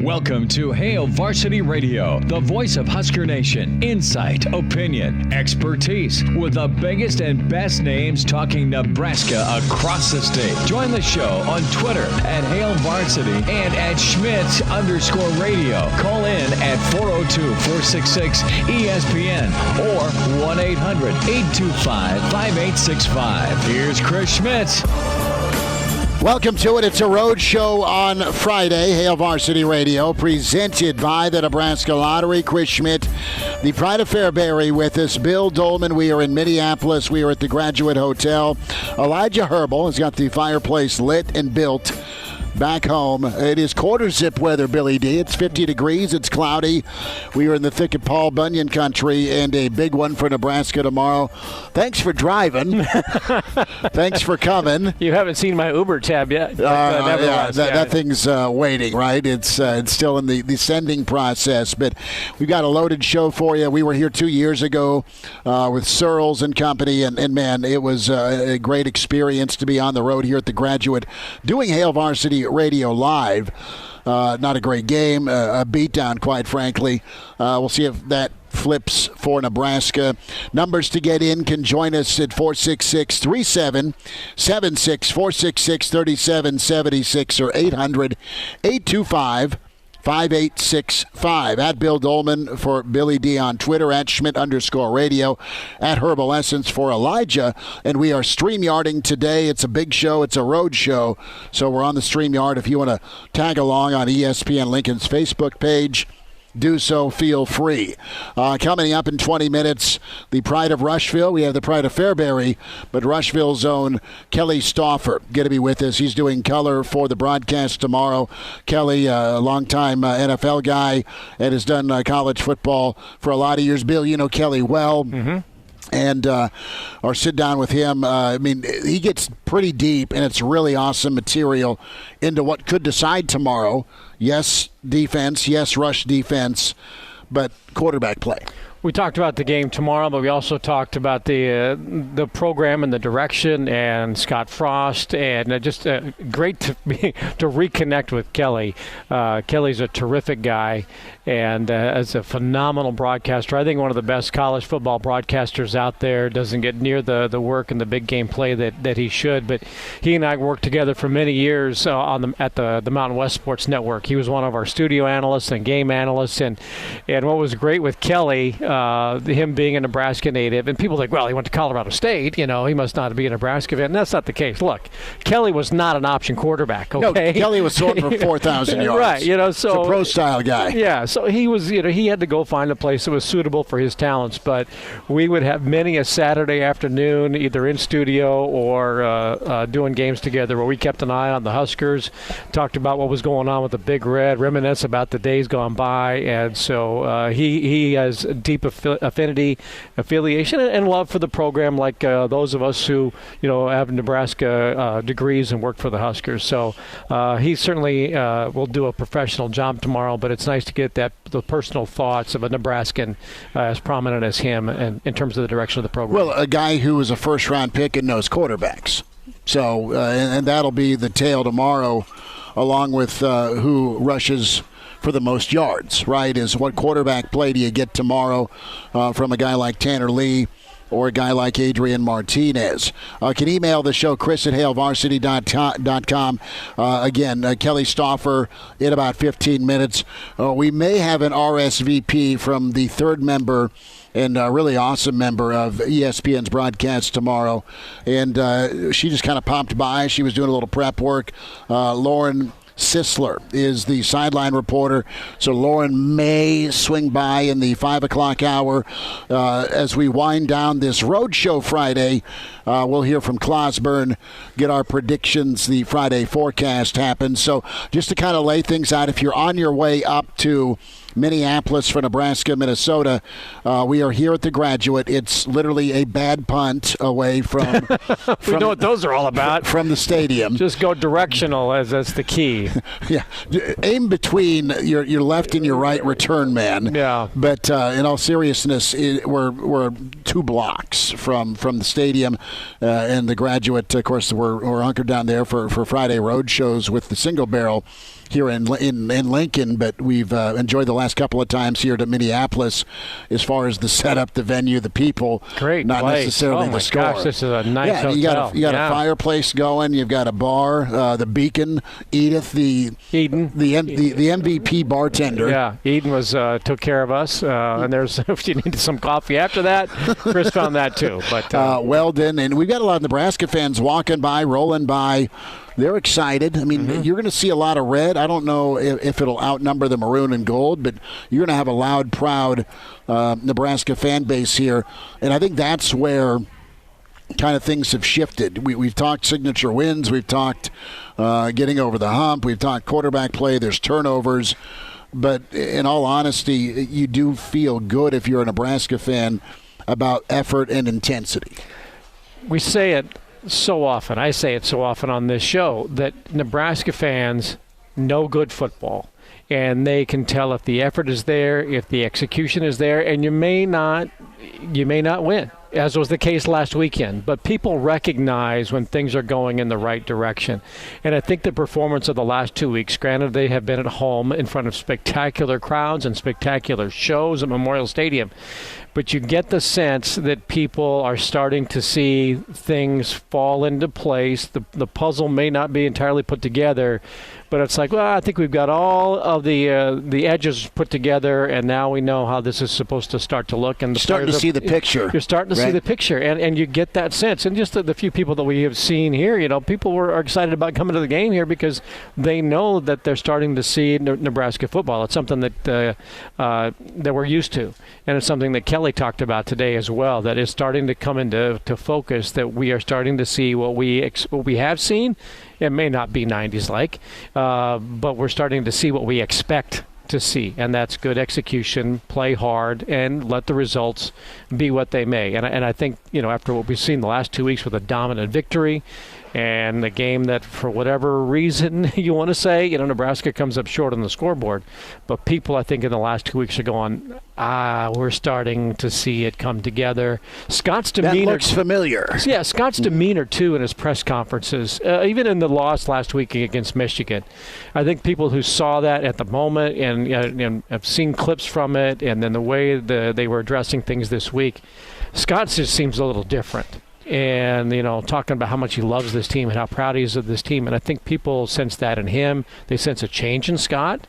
Welcome to Hail Varsity Radio, the voice of Husker Nation. Insight, opinion, expertise, with the biggest and best names talking Nebraska across the state. Join the show on Twitter at Hail Varsity and at Schmidt_radio. Call in at 402-466-ESPN or 1-800-825-5865. Here's Chris Schmidt. Welcome to it. It's a road show on Friday. Hail Varsity Radio, presented by the Nebraska Lottery. Chris Schmidt, the Pride of Fairbury, with us. Bill Doleman. We are in Minneapolis. We are at the Graduate Hotel. Elijah Herbal has got the fireplace lit and built back home. It is quarter zip weather, Billy D. It's 50 degrees. It's cloudy. We are in the thick of Paul Bunyan country, and a big one for Nebraska tomorrow. Thanks for driving. Thanks for coming. You haven't seen my Uber tab yet. That thing's waiting, right? It's still in the sending process, but we've got a loaded show for you. We were here 2 years ago with Searles and company, and man, it was a great experience to be on the road here at the Graduate doing Hail Varsity Radio live. Not a great game, a beatdown, quite frankly. We'll see if that flips for Nebraska. Numbers to get in can join us at 466-3776, 466-3776, or 800-825-5865. At Bill Doleman for Billy D on Twitter, at Schmidt_radio, at Herbal Essence for Elijah. And we are StreamYarding today. It's a big show. It's a road show. So we're on the StreamYard. If you want to tag along on ESPN Lincoln's Facebook page, do so, feel free. Coming up in 20 minutes, the Pride of Rushville. We have the Pride of Fairbury, but Rushville's own Kelly Stouffer going to be with us. He's doing color for the broadcast tomorrow. Kelly, a longtime NFL guy, and has done college football for a lot of years. Bill, you know Kelly well. Mm-hmm. And or sit down with him. He gets pretty deep, and it's really awesome material into what could decide tomorrow. Yes, defense. Yes, rush defense, but quarterback play. We talked about the game tomorrow, but we also talked about the program and the direction, and Scott Frost, and just great to reconnect with Kelly. Kelly's a terrific guy, and as a phenomenal broadcaster. I think one of the best college football broadcasters out there. Doesn't get near the work and the big game play that he should, but he and I worked together for many years at the Mountain West Sports Network. He was one of our studio analysts and game analysts, and what was great with Kelly, him being a Nebraska native, and people think, well, he went to Colorado State, he must not be a Nebraska fan. And that's not the case. Look, Kelly was not an option quarterback, okay? No, Kelly was throwing for 4,000 yards. Right, so it's a pro-style guy. Yeah, so he was, he had to go find a place that was suitable for his talents, but we would have many a Saturday afternoon, either in studio or doing games together, where we kept an eye on the Huskers, talked about what was going on with the Big Red, reminisce about the days gone by, and so he has deep affinity, affiliation, and love for the program, like those of us who have Nebraska degrees and work for the Huskers. So he certainly will do a professional job tomorrow, but it's nice to get the personal thoughts of a Nebraskan as prominent as him, and in terms of the direction of the program. Well, a guy who was a first-round pick and knows quarterbacks. So and that'll be the tale tomorrow, along with who rushes for the most yards, right, is what quarterback play do you get tomorrow from a guy like Tanner Lee or a guy like Adrian Martinez. Can email the show, chris@hailvarsity.com. Again, Kelly Stouffer in about 15 minutes. We may have an RSVP from the third member and a really awesome member of ESPN's broadcast tomorrow. And she just kind of popped by. She was doing a little prep work. Lauren Sisler is the sideline reporter, so Lauren may swing by in the 5 o'clock hour. As we wind down this roadshow Friday, we'll hear from Clauseborne, get our predictions. The Friday forecast happens. So just to kind of lay things out, if you're on your way up to Minneapolis for Nebraska-Minnesota, we are here at the Graduate. It's literally a bad punt away from we know what those are all about. From the stadium. Just go directional, as that's the key. Yeah, aim between your left and your right return man. Yeah. But in all seriousness, we're 2 blocks from the stadium, and the Graduate. Of course, we're hunkered down there for Friday road shows with the single barrel here in Lincoln, but we've enjoyed the last couple of times here to Minneapolis as far as the setup, the venue, the people. Great not place. necessarily the score. Gosh, this is a nice hotel. You got a fireplace going. You've got a bar. The Beacon, Edith, the MVP bartender. Yeah, Eden was took care of us, and there's if you needed some coffee after that, Chris found that too. But Weldon, and we've got a lot of Nebraska fans walking by, rolling by. They're excited. I mean, you're going to see a lot of red. I don't know if it'll outnumber the maroon and gold, but you're going to have a loud, proud Nebraska fan base here. And I think that's where kind of things have shifted. We've talked signature wins. We've talked getting over the hump. We've talked quarterback play. There's turnovers. But in all honesty, you do feel good if you're a Nebraska fan about effort and intensity. We say it so often, I say it so often on this show, that Nebraska fans know good football, and they can tell if the effort is there, if the execution is there, and you may not win, as was the case last weekend. But people recognize when things are going in the right direction. And I think the performance of the last 2 weeks, granted they have been at home in front of spectacular crowds and spectacular shows at Memorial Stadium, but you get the sense that people are starting to see things fall into place. The puzzle may not be entirely put together, but it's like, well, I think we've got all of the edges put together, and now we know how this is supposed to start to look. And starting to see the picture. You're starting to see the picture, and you get that sense. And just the few people that we have seen here, people are excited about coming to the game here because they know that they're starting to see Nebraska football. It's something that we're used to, and it's something that Kelly talked about today as well, that is starting to come into focus, that we are starting to see what we have seen. It may not be 90s like, but we're starting to see what we expect to see, and that's good execution, play hard, and let the results be what they may. And I think, after what we've seen the last 2 weeks with a dominant victory and a game that, for whatever reason you want to say, Nebraska comes up short on the scoreboard, but people, I think, in the last 2 weeks are going, we're starting to see it come together. Scott's demeanor that looks familiar. Yeah, Scott's demeanor too in his press conferences, even in the loss last week against Michigan. I think people who saw that at the moment and have seen clips from it, and then the way they were addressing things this week, Scott just seems a little different. And, talking about how much he loves this team and how proud he is of this team. And I think people sense that in him. They sense a change in Scott.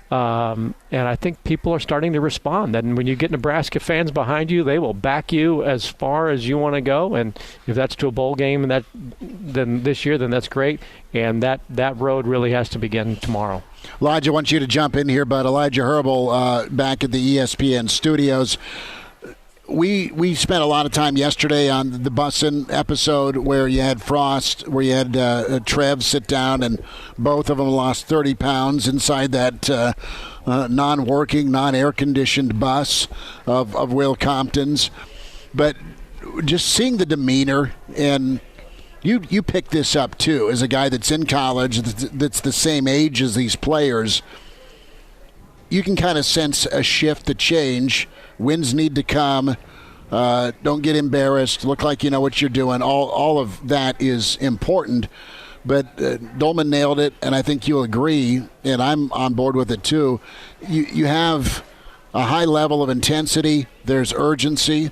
And I think people are starting to respond. And when you get Nebraska fans behind you, they will back you as far as you want to go. And if that's to a bowl game then this year, then that's great. And that road really has to begin tomorrow. Elijah, I want you to jump in here, but Elijah Herbal back at the ESPN studios. We spent a lot of time yesterday on the Bussin' episode where you had Frost, where you had Trev sit down, and both of them lost 30 pounds inside that non-working, non-air-conditioned bus of Will Compton's. But just seeing the demeanor, and you picked this up too, as a guy that's in college, that's the same age as these players, you can kind of sense a shift, a change. Wins need to come. Don't get embarrassed. Look like you know what you're doing. All of that is important. But Doleman nailed it, and I think you'll agree, and I'm on board with it too. You have a high level of intensity. There's urgency,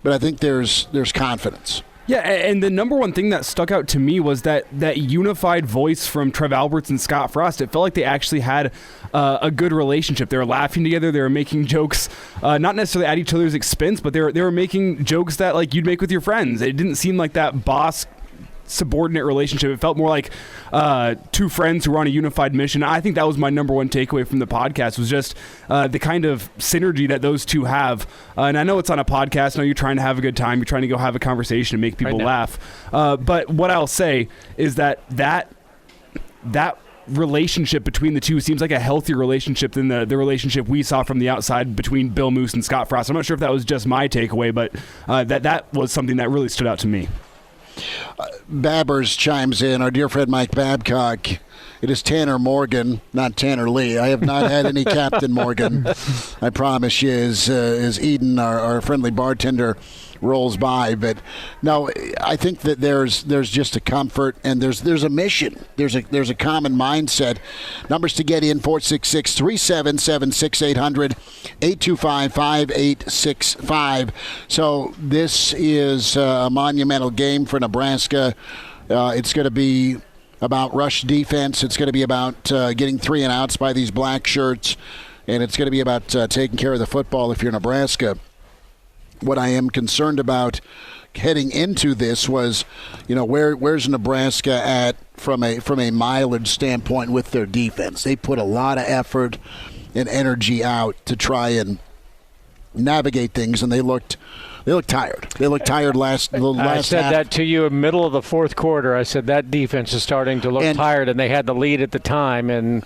but I think there's confidence. Yeah, and the number one thing that stuck out to me was that unified voice from Trev Alberts and Scott Frost. It felt like they actually had a good relationship. They were laughing together. They were making jokes, not necessarily at each other's expense, but they were making jokes that like you'd make with your friends. It didn't seem like that boss subordinate relationship. It felt more like two friends who were on a unified mission. I think that was my number one takeaway from the podcast, was just the kind of synergy that those two have. And I know it's on a podcast. I know you're trying to have a good time. You're trying to go have a conversation and make people laugh. But what I'll say is that relationship between the two seems like a healthier relationship than the relationship we saw from the outside between Bill Moose and Scott Frost. I'm not sure if that was just my takeaway, but that was something that really stood out to me. Babbers chimes in, our dear friend Mike Babcock. It is Tanner Morgan, not Tanner Lee. I have not had any Captain Morgan. I promise you, is Eden, our friendly bartender, rolls by. But no, I think that there's just a comfort and there's a mission. There's a common mindset. Numbers to get in: 466-377-6800, 825-5865. So this is a monumental game for Nebraska. It's going to be about rush defense. It's going to be about getting 3 and outs by these black shirts, and it's going to be about taking care of the football if you're Nebraska. What I am concerned about heading into this was, where's Nebraska at from a mileage standpoint with their defense? They put a lot of effort and energy out to try and navigate things, and they looked tired. They looked tired last I said half. that to you in the middle of the fourth quarter. I said that defense is starting to look tired, and they had the lead at the time, and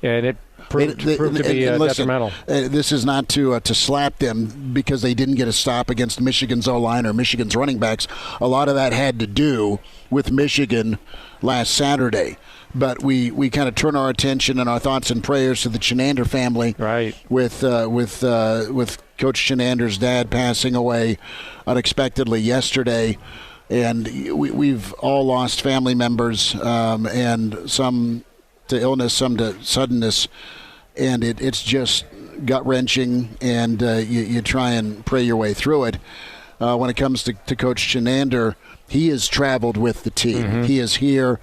it proved to be detrimental. This is not to slap them because they didn't get a stop against Michigan's O-line or Michigan's running backs. A lot of that had to do with Michigan last Saturday. But we kind of turn our attention and our thoughts and prayers to the Chenander family, right? With Coach Chenander's dad passing away unexpectedly yesterday, and we've all lost family members, and some to illness, some to suddenness, and it's just gut-wrenching, and you try and pray your way through it. When it comes to Coach Chenander, he has traveled with the team. Mm-hmm. He is here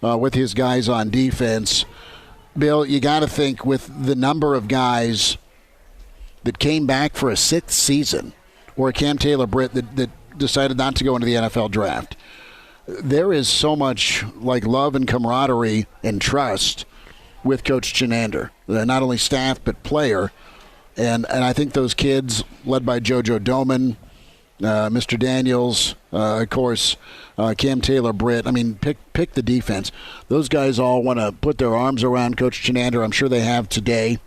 with his guys on defense. Bill, you got to think with the number of guys that came back for a 6th season, or a Cam Taylor-Britt that decided not to go into the NFL draft. There is so much love and camaraderie and trust with Coach Chenander, not only staff but player. And I think those kids, led by JoJo Doman, Mr. Daniels, of course, Cam Taylor-Britt. I mean, pick the defense. Those guys all want to put their arms around Coach Chenander. I'm sure they have today,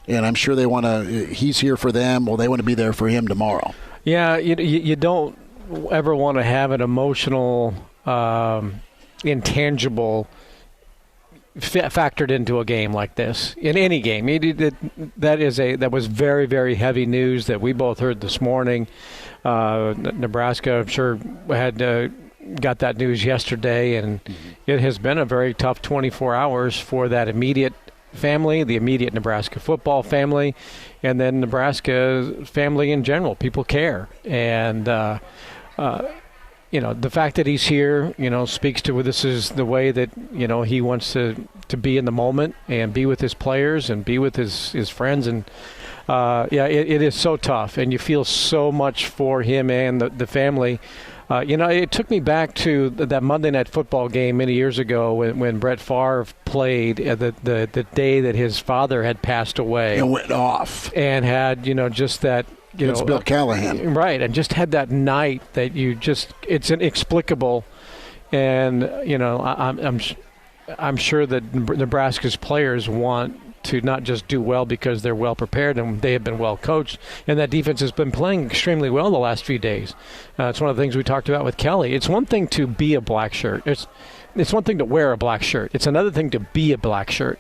and I'm sure they want to. He's here for them. Well, they want to be there for him tomorrow. Yeah, you don't ever want to have an emotional, intangible factored into a game like this. In any game, that was very, very heavy news that we both heard this morning. Nebraska, I'm sure, had got that news yesterday, and it has been a very tough 24 hours for that immediate family, the immediate Nebraska football family, and then Nebraska family in general. People care, and the fact that he's here, speaks to this is the way that he wants to be in the moment and be with his players and be with his friends. And it is so tough, and you feel so much for him and the family. It took me back to that Monday Night Football game many years ago when Brett Favre played the day that his father had passed away. And went off. And had, just that, it's Bill Callahan. Right, and just had that night that it's inexplicable. And, I'm sure that Nebraska's players want to not just do well because they're well prepared and they have been well coached, and that defense has been playing extremely well the last few days. It's one of the things we talked about with Kelly. It's one thing to be a black shirt. It's one thing to wear a black shirt. It's another thing to be a black shirt.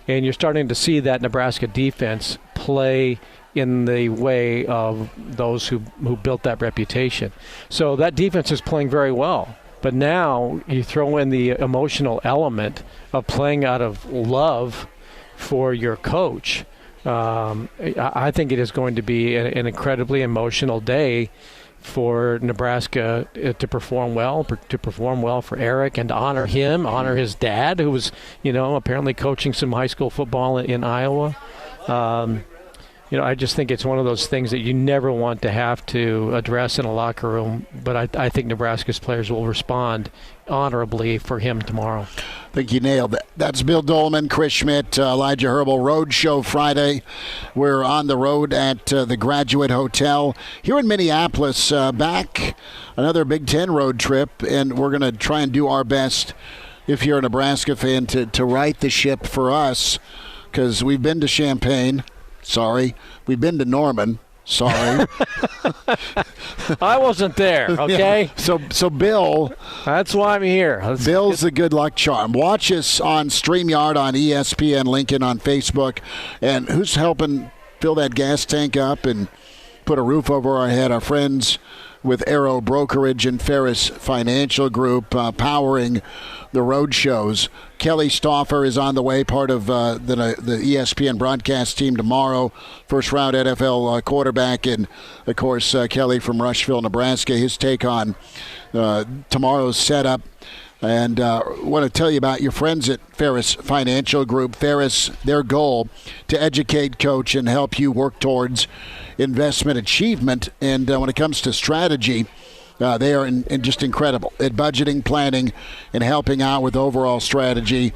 And you're starting to see that Nebraska defense play in the way of those who built that reputation. So that defense is playing very well. But now you throw in the emotional element of playing out of love for your coach. I think it is going to be an incredibly emotional day for Nebraska to perform well for Eric, and to honor him, honor his dad, who was, apparently coaching some high school football in Iowa. I just think it's one of those things that you never want to have to address in a locker room, but I think Nebraska's players will respond honorably for him tomorrow. I think you nailed it. That's Bill Doleman, Chris Schmidt, Elijah Herbal. Road Show Friday. We're on the road at the Graduate Hotel here in Minneapolis. Back another Big Ten road trip, and we're going to try and do our best, if you're a Nebraska fan, to right the ship for us, because we've been to Champaign. Sorry. We've been to Norman. Sorry. I wasn't there, okay? Yeah. So Bill. That's why I'm here. Bill's the good luck charm. Watch us on StreamYard, on ESPN Lincoln, on Facebook. And who's helping fill that gas tank up and put a roof over our head. Our friends with Arrow Brokerage and Ferris Financial Group powering the road shows. Kelly Stouffer is on the way, part of the ESPN broadcast team tomorrow. First-round NFL quarterback, and, of course, Kelly from Rushville, Nebraska. His take on tomorrow's setup. And I want to tell you about your friends at Ferris Financial Group. Ferris, their goal to educate, coach, and help you work towards investment achievement. And when it comes to strategy, they are just incredible at budgeting, planning, and helping out with overall strategy.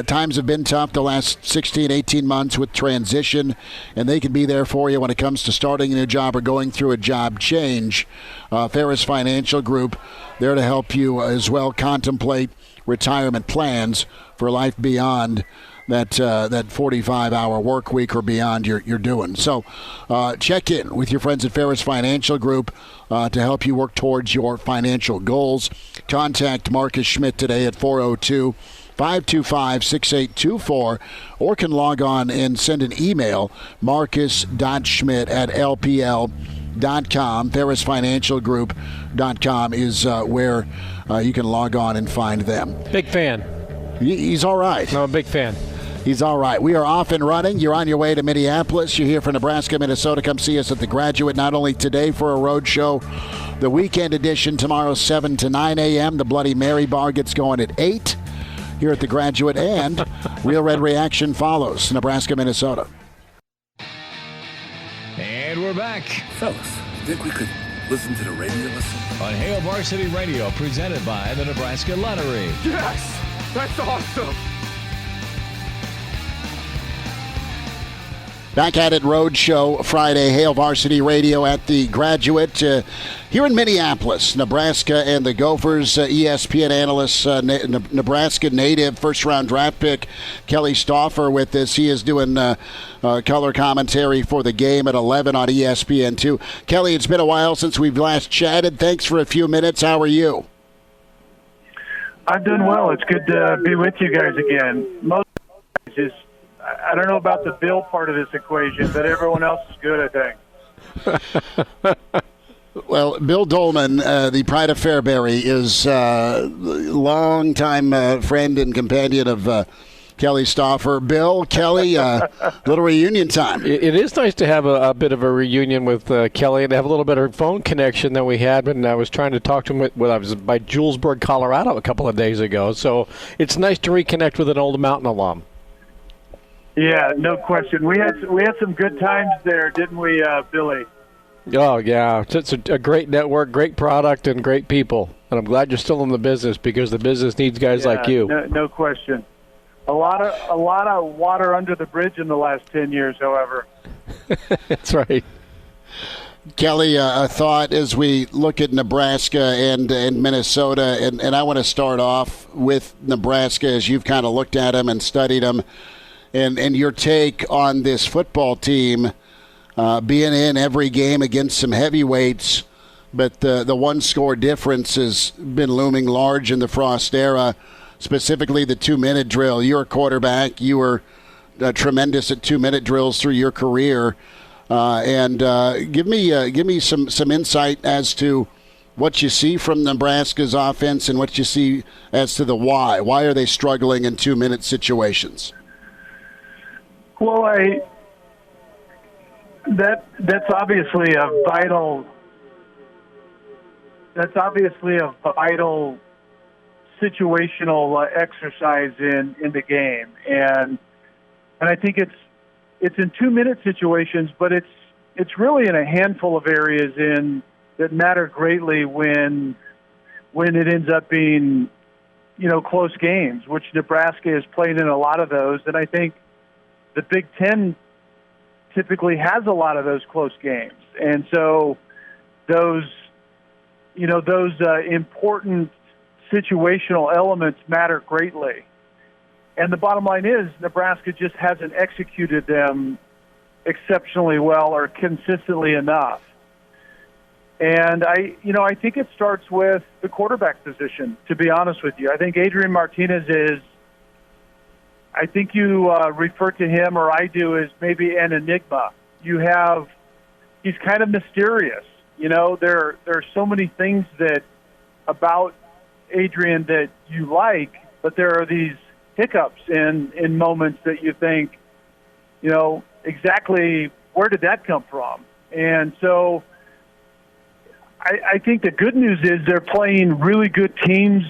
Times have been tough the last 16, 18 months with transition, and they can be there for you when it comes to starting a new job or going through a job change. Ferris Financial Group, there to help you as well contemplate retirement plans for life beyond that 45-hour work week or beyond you're doing. So check in with your friends at Ferris Financial Group to help you work towards your financial goals. Contact Marcus Schmidt today at 402-525-6824, or can log on and send an email, marcus.schmidt@lpl.com. FerrisFinancialGroup.com is where you can log on and find them. Big fan. He's all right. No, a big fan. He's all right. We are off and running. You're on your way to Minneapolis. You're here for Nebraska-Minnesota. Come see us at the Graduate, not only today for a road show, the weekend edition tomorrow 7 to 9 a.m. The Bloody Mary Bar gets going at 8 here at the Graduate, and Real Red Reaction follows Nebraska-Minnesota. And we're back Fellas, think we could listen to the radio on Hail Varsity Radio, presented by the Nebraska Lottery. Yes! That's awesome! Back at it, Road Show Friday, Hail Varsity Radio at the Graduate here in Minneapolis. Nebraska and the Gophers. ESPN analyst, Nebraska native, first-round draft pick, Kelly Stouffer with us. He is doing color commentary for the game at 11 on ESPN2. Kelly, it's been a while since we've last chatted. Thanks for a few minutes. How are you? I'm doing well. It's good to be with you guys again. Most is I don't know about the Bill part of this equation, but everyone else is good, I think. Well, Bill Doleman, the pride of Fairbury, is a longtime friend and companion of Kelly Stouffer. Bill, Kelly, little reunion time. It is nice to have a bit of a reunion with Kelly and to have a little bit of phone connection than we had when I was trying to talk to him when I was by Julesburg, Colorado a couple of days ago. So it's nice to reconnect with an old Mountain alum. Yeah, no question. We had some good times there, didn't we, Billy? Oh, yeah. It's a great network, great product, and great people. And I'm glad you're still in the business because the business needs guys like you. No question. A lot of water under the bridge in the last 10 years, however. That's right. Kelly, a thought as we look at Nebraska and Minnesota, and I want to start off with Nebraska as you've kind of looked at them and studied them. And your take on this football team being in every game against some heavyweights, but the one-score difference has been looming large in the Frost era, specifically the 2-minute drill. You're a quarterback. You were tremendous at 2-minute drills through your career. And give me some insight as to what you see from Nebraska's offense and what you see as to the why. Why are they struggling in 2-minute situations? Well, that's obviously a vital situational exercise in the game, and I think it's in 2-minute situations, but it's really in a handful of areas that matter greatly when it ends up being close games, which Nebraska is playing in a lot of those, and I think the Big Ten typically has a lot of those close games, and so those important situational elements matter greatly. And the bottom line is Nebraska just hasn't executed them exceptionally well or consistently enough. And I think it starts with the quarterback position, to be honest with you. I think Adrian Martinez is, I think you refer to him, or I do, as maybe an enigma. You have he's kind of mysterious. You know, there are so many things that about Adrian that you like, but there are these hiccups in moments that you think, you know, exactly where did that come from? And so I think the good news is they're playing really good teams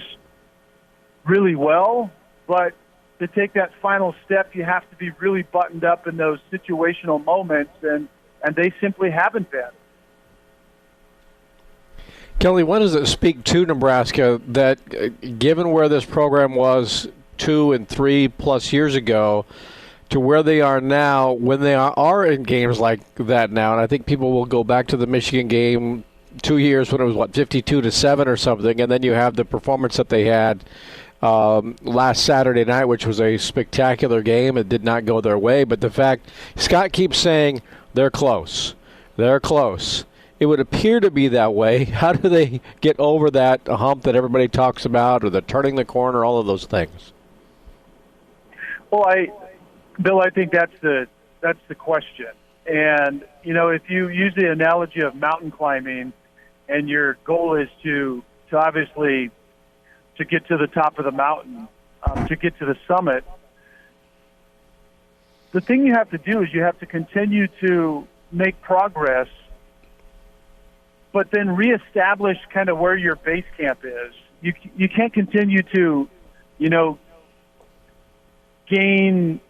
really well, but to take that final step, you have to be really buttoned up in those situational moments, and they simply haven't been. Kelly, what does it speak to Nebraska that, given where this program was 2 and 3+ years ago, to where they are now, when they are in games like that now, and I think people will go back to the Michigan game 2 years when it was, 52-7 or something, and then you have the performance that they had last Saturday night, which was a spectacular game. It did not go their way, but the fact, Scott keeps saying they're close. They're close. It would appear to be that way. How do they get over that hump that everybody talks about, or the turning the corner, all of those things? Well, Bill, I think that's the question. And, you know, if you use the analogy of mountain climbing and your goal is to obviously to get to the top of the mountain, to get to the summit, the thing you have to do is you have to continue to make progress, but then reestablish kind of where your base camp is. You can't continue to, you know, gain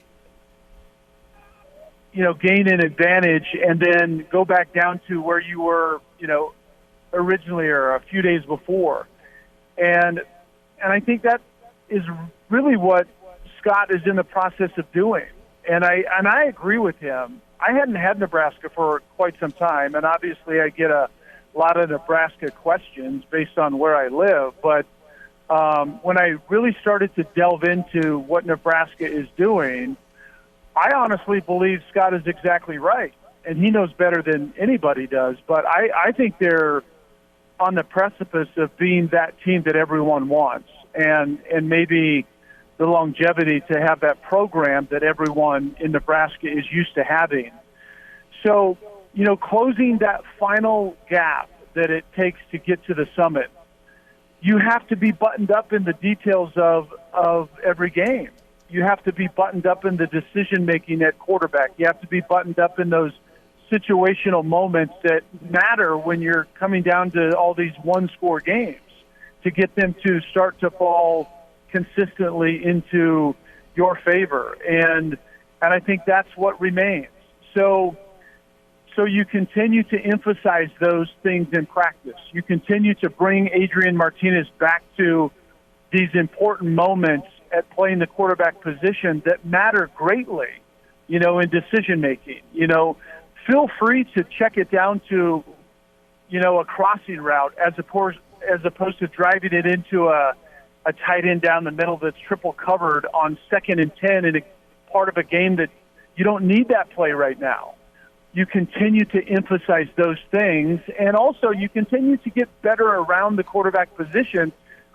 an advantage and then go back down to where you were, you know, originally or a few days before. And I think that is really what Scott is in the process of doing. And I agree with him. I hadn't had Nebraska for quite some time, and obviously I get a lot of Nebraska questions based on where I live. But when I really started to delve into what Nebraska is doing, I honestly believe Scott is exactly right, and he knows better than anybody does. But I think they're on the precipice of being that team that everyone wants, and maybe the longevity to have that program that everyone in Nebraska is used to having. So, you know, closing that final gap that it takes to get to the summit, you have to be buttoned up in the details of every game. You have to be buttoned up in the decision-making at quarterback. You have to be buttoned up in those situational moments that matter when you're coming down to all these one-score games to get them to start to fall consistently into your favor. And I think that's what remains. So you continue to emphasize those things in practice. You continue to bring Adrian Martinez back to these important moments at playing the quarterback position that matter greatly, you know, in decision-making. You know, feel free to check it down to, you know, a crossing route as opposed to driving it into a tight end down the middle that's triple covered on 2nd and 10 in a part of a game that you don't need that play right now. You continue to emphasize those things, and also you continue to get better around the quarterback position,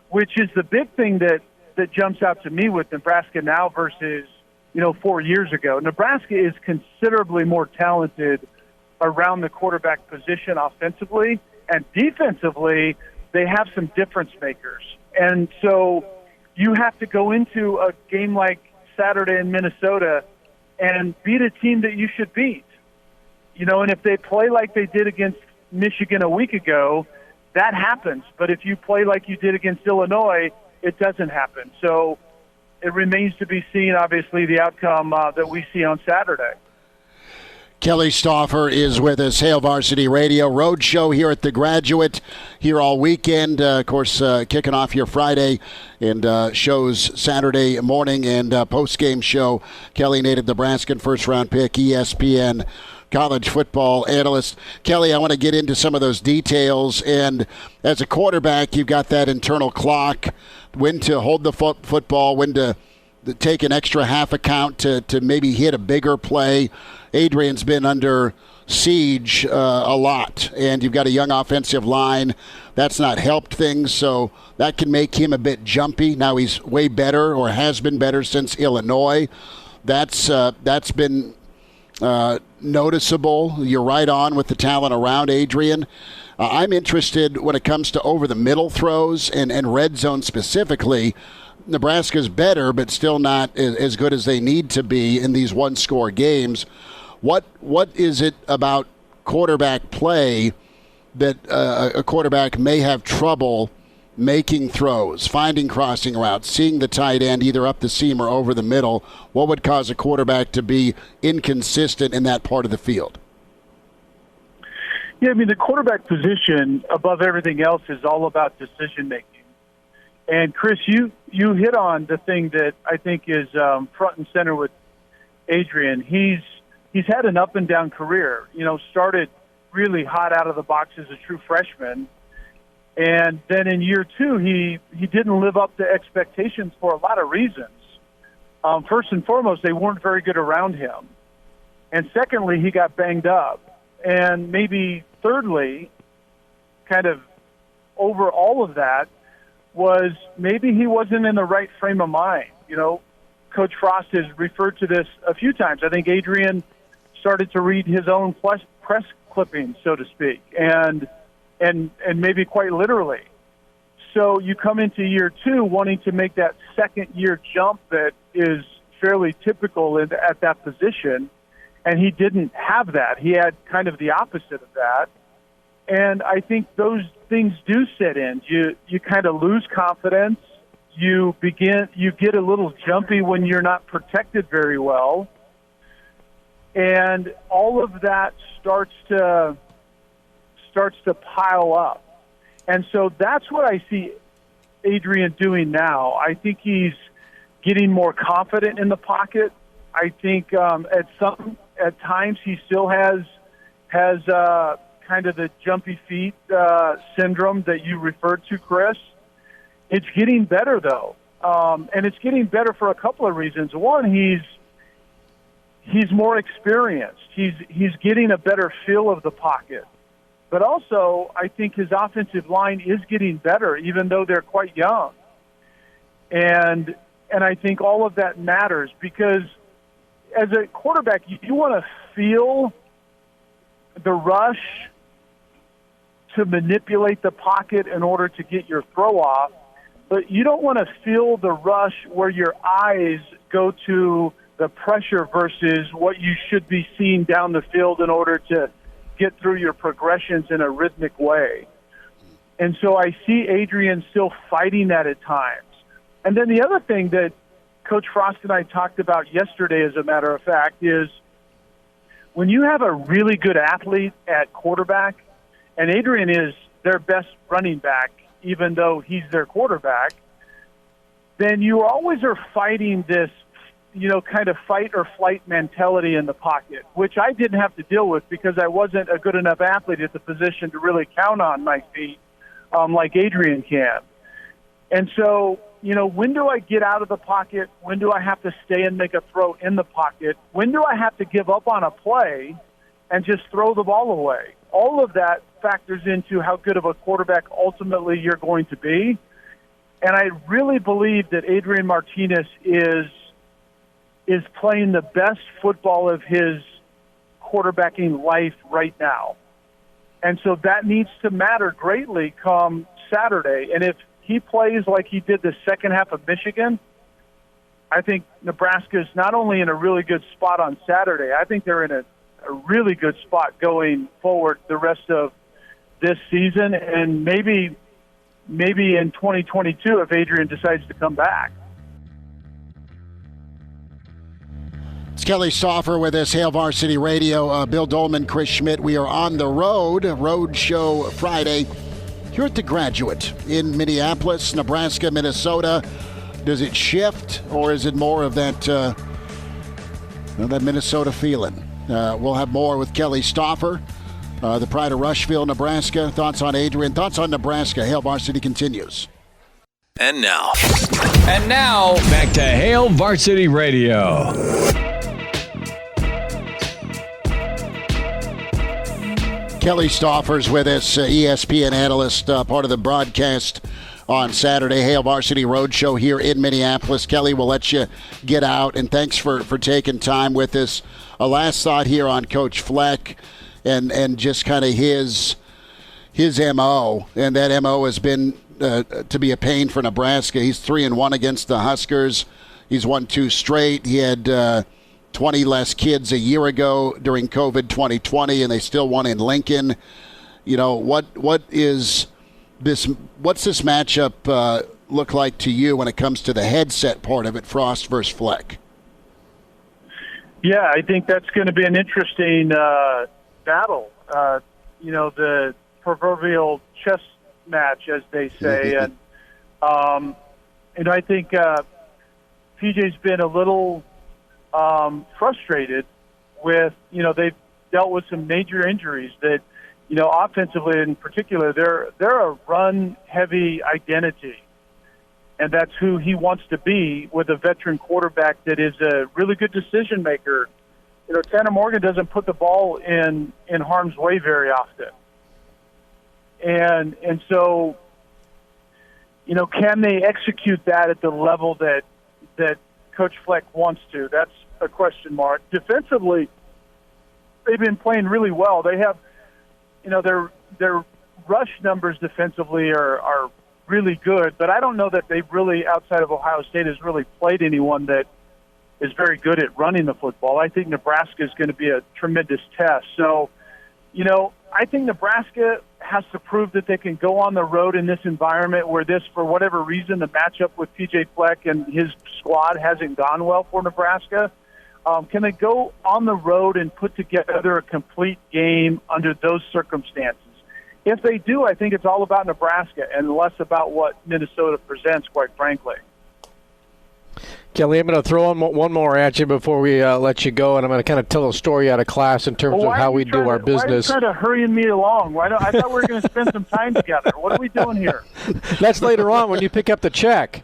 which is the big thing that jumps out to me with Nebraska now versus, you know, 4 years ago. Nebraska is considerably more talented around the quarterback position offensively, and defensively they have some difference makers. And so you have to go into a game like Saturday in Minnesota and beat a team that you should beat. You know, and if they play like they did against Michigan a week ago, that happens. But if you play like you did against Illinois, it doesn't happen. So it remains to be seen, obviously, the outcome that we see on Saturday. Kelly Stouffer is with us, Hail Varsity Radio Road Show here at the Graduate, here all weekend. Of course, kicking off your Friday and shows Saturday morning and post-game show. Kelly, native Nebraskan first-round pick, ESPN college football analyst. Kelly, I want to get into some of those details. And as a quarterback, you've got that internal clock, when to hold the football, when to take an extra half a count to maybe hit a bigger play. Adrian's been under siege a lot, and you've got a young offensive line. That's not helped things, so that can make him a bit jumpy. Now he's way better, or has been better since Illinois. That's been noticeable. You're right on with the talent around Adrian. I'm interested when it comes to over-the-middle throws and red zone specifically. Nebraska's better, but still not as good as they need to be in these one-score games. What is it about quarterback play that a quarterback may have trouble making throws, finding crossing routes, seeing the tight end either up the seam or over the middle? What would cause a quarterback to be inconsistent in that part of the field? Yeah, I mean, the quarterback position, above everything else, is all about decision-making. And, Chris, you hit on the thing that I think is front and center with Adrian. He's had an up-and-down career. Started really hot out of the box as a true freshman. And then in year two, he didn't live up to expectations for a lot of reasons. First and foremost, they weren't very good around him. And secondly, he got banged up. And maybe thirdly, kind of over all of that, was maybe he wasn't in the right frame of mind. Coach Frost has referred to this a few times. I think Adrian started to read his own press clippings, so to speak, and maybe quite literally. So you come into year two wanting to make that second-year jump that is fairly typical at that position, and he didn't have that. He had kind of the opposite of that. And I think those things do set in. You kind of lose confidence. You get a little jumpy when you're not protected very well. And all of that starts to pile up. And so that's what I see Adrian doing now. I think he's getting more confident in the pocket. I think at times he still has kind of the jumpy feet syndrome that you referred to, Chris. It's getting better, though. And it's getting better for a couple of reasons. One, he's more experienced. He's getting a better feel of the pocket. But also, I think his offensive line is getting better, even though they're quite young. And I think all of that matters because as a quarterback, you want to feel the rush to manipulate the pocket in order to get your throw off, but you don't want to feel the rush where your eyes go to the pressure versus what you should be seeing down the field in order to get through your progressions in a rhythmic way. And so I see Adrian still fighting that at times. And then the other thing that Coach Frost and I talked about yesterday, as a matter of fact, is when you have a really good athlete at quarterback, and Adrian is their best running back, even though he's their quarterback, then you always are fighting this, kind of fight or flight mentality in the pocket, which I didn't have to deal with because I wasn't a good enough athlete at the position to really count on my feet like Adrian can. And so, when do I get out of the pocket? When do I have to stay and make a throw in the pocket? When do I have to give up on a play and just throw the ball away? All of that factors into how good of a quarterback ultimately you're going to be. And I really believe that Adrian Martinez is playing the best football of his quarterbacking life right now. And so that needs to matter greatly come Saturday. And if he plays like he did the second half of Michigan, I think Nebraska is not only in a really good spot on Saturday, I think they're in a really good spot going forward the rest of this season and maybe in 2022 if Adrian decides to come back. It's Kelly Stouffer with us, Hail Varsity Radio. Bill Doleman, Chris Schmidt. We are on the road show Friday. You're at the Graduate in Minneapolis, Nebraska-Minnesota. Does it shift, or is it more of that Minnesota feeling? We'll have more with Kelly Stouffer, the pride of Rushville, Nebraska. Thoughts on Adrian, thoughts on Nebraska. Hail Varsity continues. And now, back to Hail Varsity Radio. Kelly Stouffer's with us, ESPN analyst, part of the broadcast on Saturday, Hail Varsity Roadshow here in Minneapolis. Kelly, we'll let you get out, and thanks for taking time with us a last thought here on Coach Fleck and just kind of his MO, and that MO has been to be a pain for Nebraska. He's 3-1 against the Huskers. He's won 2 straight. He had 20 less kids a year ago during COVID 2020, and they still won in Lincoln. You know, what's this matchup look like to you when it comes to the headset part of it, Frost versus Fleck? Yeah, I think that's going to be an interesting battle. The proverbial chess match, as they say. And I think PJ's been a little frustrated with, they've dealt with some major injuries that, offensively in particular, they're a run-heavy identity. And that's who he wants to be with a veteran quarterback that is a really good decision maker. Tanner Morgan doesn't put the ball in harm's way very often. And so, can they execute that at the level that Coach Fleck wants to? That's a question mark. Defensively, they've been playing really well. They have, their rush numbers defensively are really good, but I don't know that they've really, outside of Ohio State, has really played anyone that is very good at running the football. I think Nebraska is going to be a tremendous test. So, I think Nebraska has to prove that they can go on the road in this environment where this, for whatever reason, the matchup with PJ Fleck and his squad hasn't gone well for Nebraska. Can they go on the road and put together a complete game under those circumstances? If they do, I think it's all about Nebraska and less about what Minnesota presents, quite frankly. Kelly, I'm going to throw one more at you before we let you go, and I'm going to kind of tell a story out of class in terms of how we do our business. Why are you trying to hurry me along? I thought we were going to spend some time together. What are we doing here? That's later on when you pick up the check.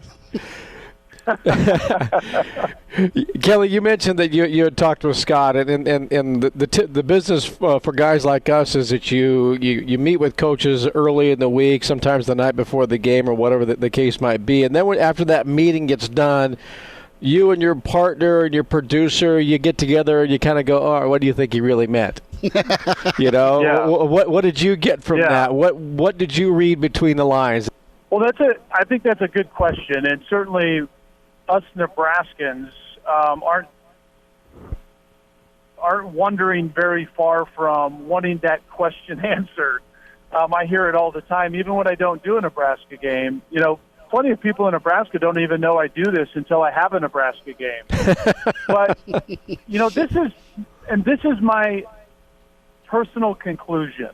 Kelly, you mentioned that you had talked with Scott, and the business for guys like us is that you meet with coaches early in the week, sometimes the night before the game or whatever the case might be, and then after that meeting gets done, you and your partner and your producer, you get together and you kind of go, "Oh, what do you think he really meant?" Yeah. What did you get from that? What did you read between the lines? Well, I think that's a good question, and certainly us Nebraskans aren't wondering very far from wanting that question answered. I hear it all the time, even when I don't do a Nebraska game. Plenty of people in Nebraska don't even know I do this until I have a Nebraska game. But this is my personal conclusion.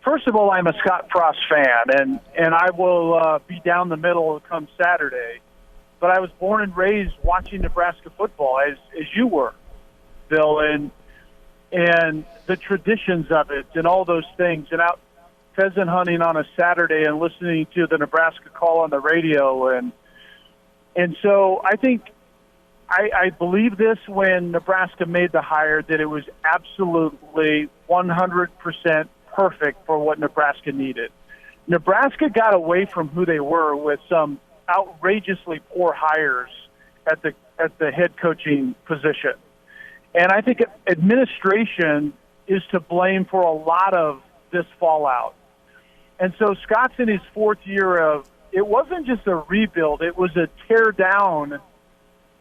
First of all, I'm a Scott Frost fan, and I will be down the middle come Saturday. But I was born and raised watching Nebraska football, as you were, Bill, and the traditions of it and all those things, and out pheasant hunting on a Saturday and listening to the Nebraska call on the radio, and so I think I believe this when Nebraska made the hire, that it was absolutely 100% perfect for what Nebraska needed. Nebraska got away from who they were with some outrageously poor hires at the head coaching position. And I think administration is to blame for a lot of this fallout. And so Scott's in his 4th year of, it wasn't just a rebuild, it was a tear down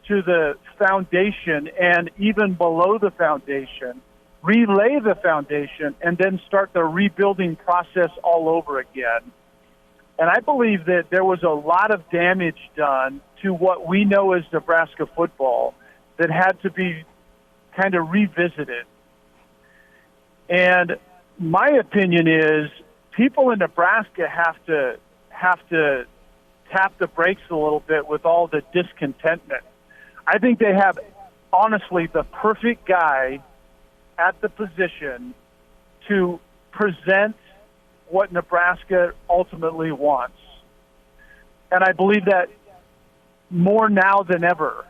to the foundation and even below the foundation, relay the foundation, and then start the rebuilding process all over again. And I believe that there was a lot of damage done to what we know as Nebraska football that had to be kind of revisited. And my opinion is people in Nebraska have to tap the brakes a little bit with all the discontentment. I think they have, honestly, the perfect guy at the position to present what Nebraska ultimately wants. And I believe that more now than ever.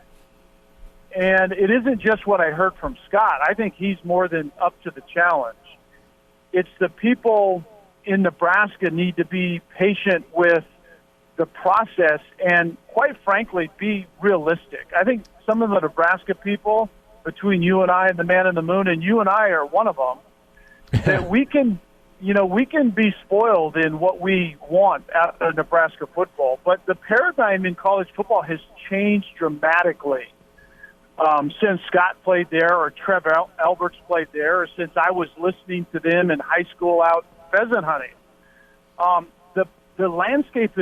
And it isn't just what I heard from Scott. I think he's more than up to the challenge. It's the people in Nebraska need to be patient with the process and, quite frankly, be realistic. I think some of the Nebraska people, between you and I and the man in the moon, and you and I are one of them, that we can be spoiled in what we want out of Nebraska football. But the paradigm in college football has changed dramatically since Scott played there, or Trev Alberts played there, or since I was listening to them in high school out pheasant hunting. The landscape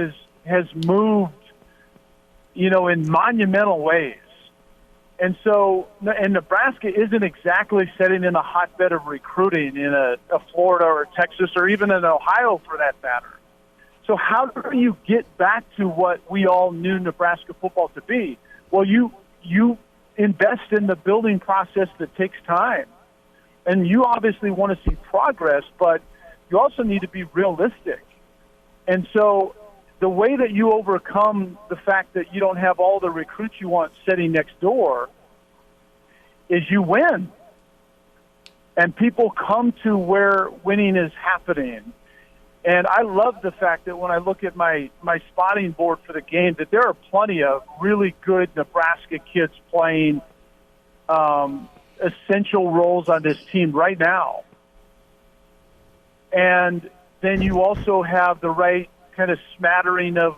has moved, in monumental ways. And so, and Nebraska isn't exactly setting in a hotbed of recruiting in a Florida or Texas or even in Ohio for that matter. So how do you get back to what we all knew Nebraska football to be? Well, you invest in the building process that takes time. And you obviously want to see progress, but you also need to be realistic. And so the way that you overcome the fact that you don't have all the recruits you want sitting next door is you win. And people come to where winning is happening. And I love the fact that when I look at my spotting board for the game, that there are plenty of really good Nebraska kids playing essential roles on this team right now. And then you also have the right kind of smattering of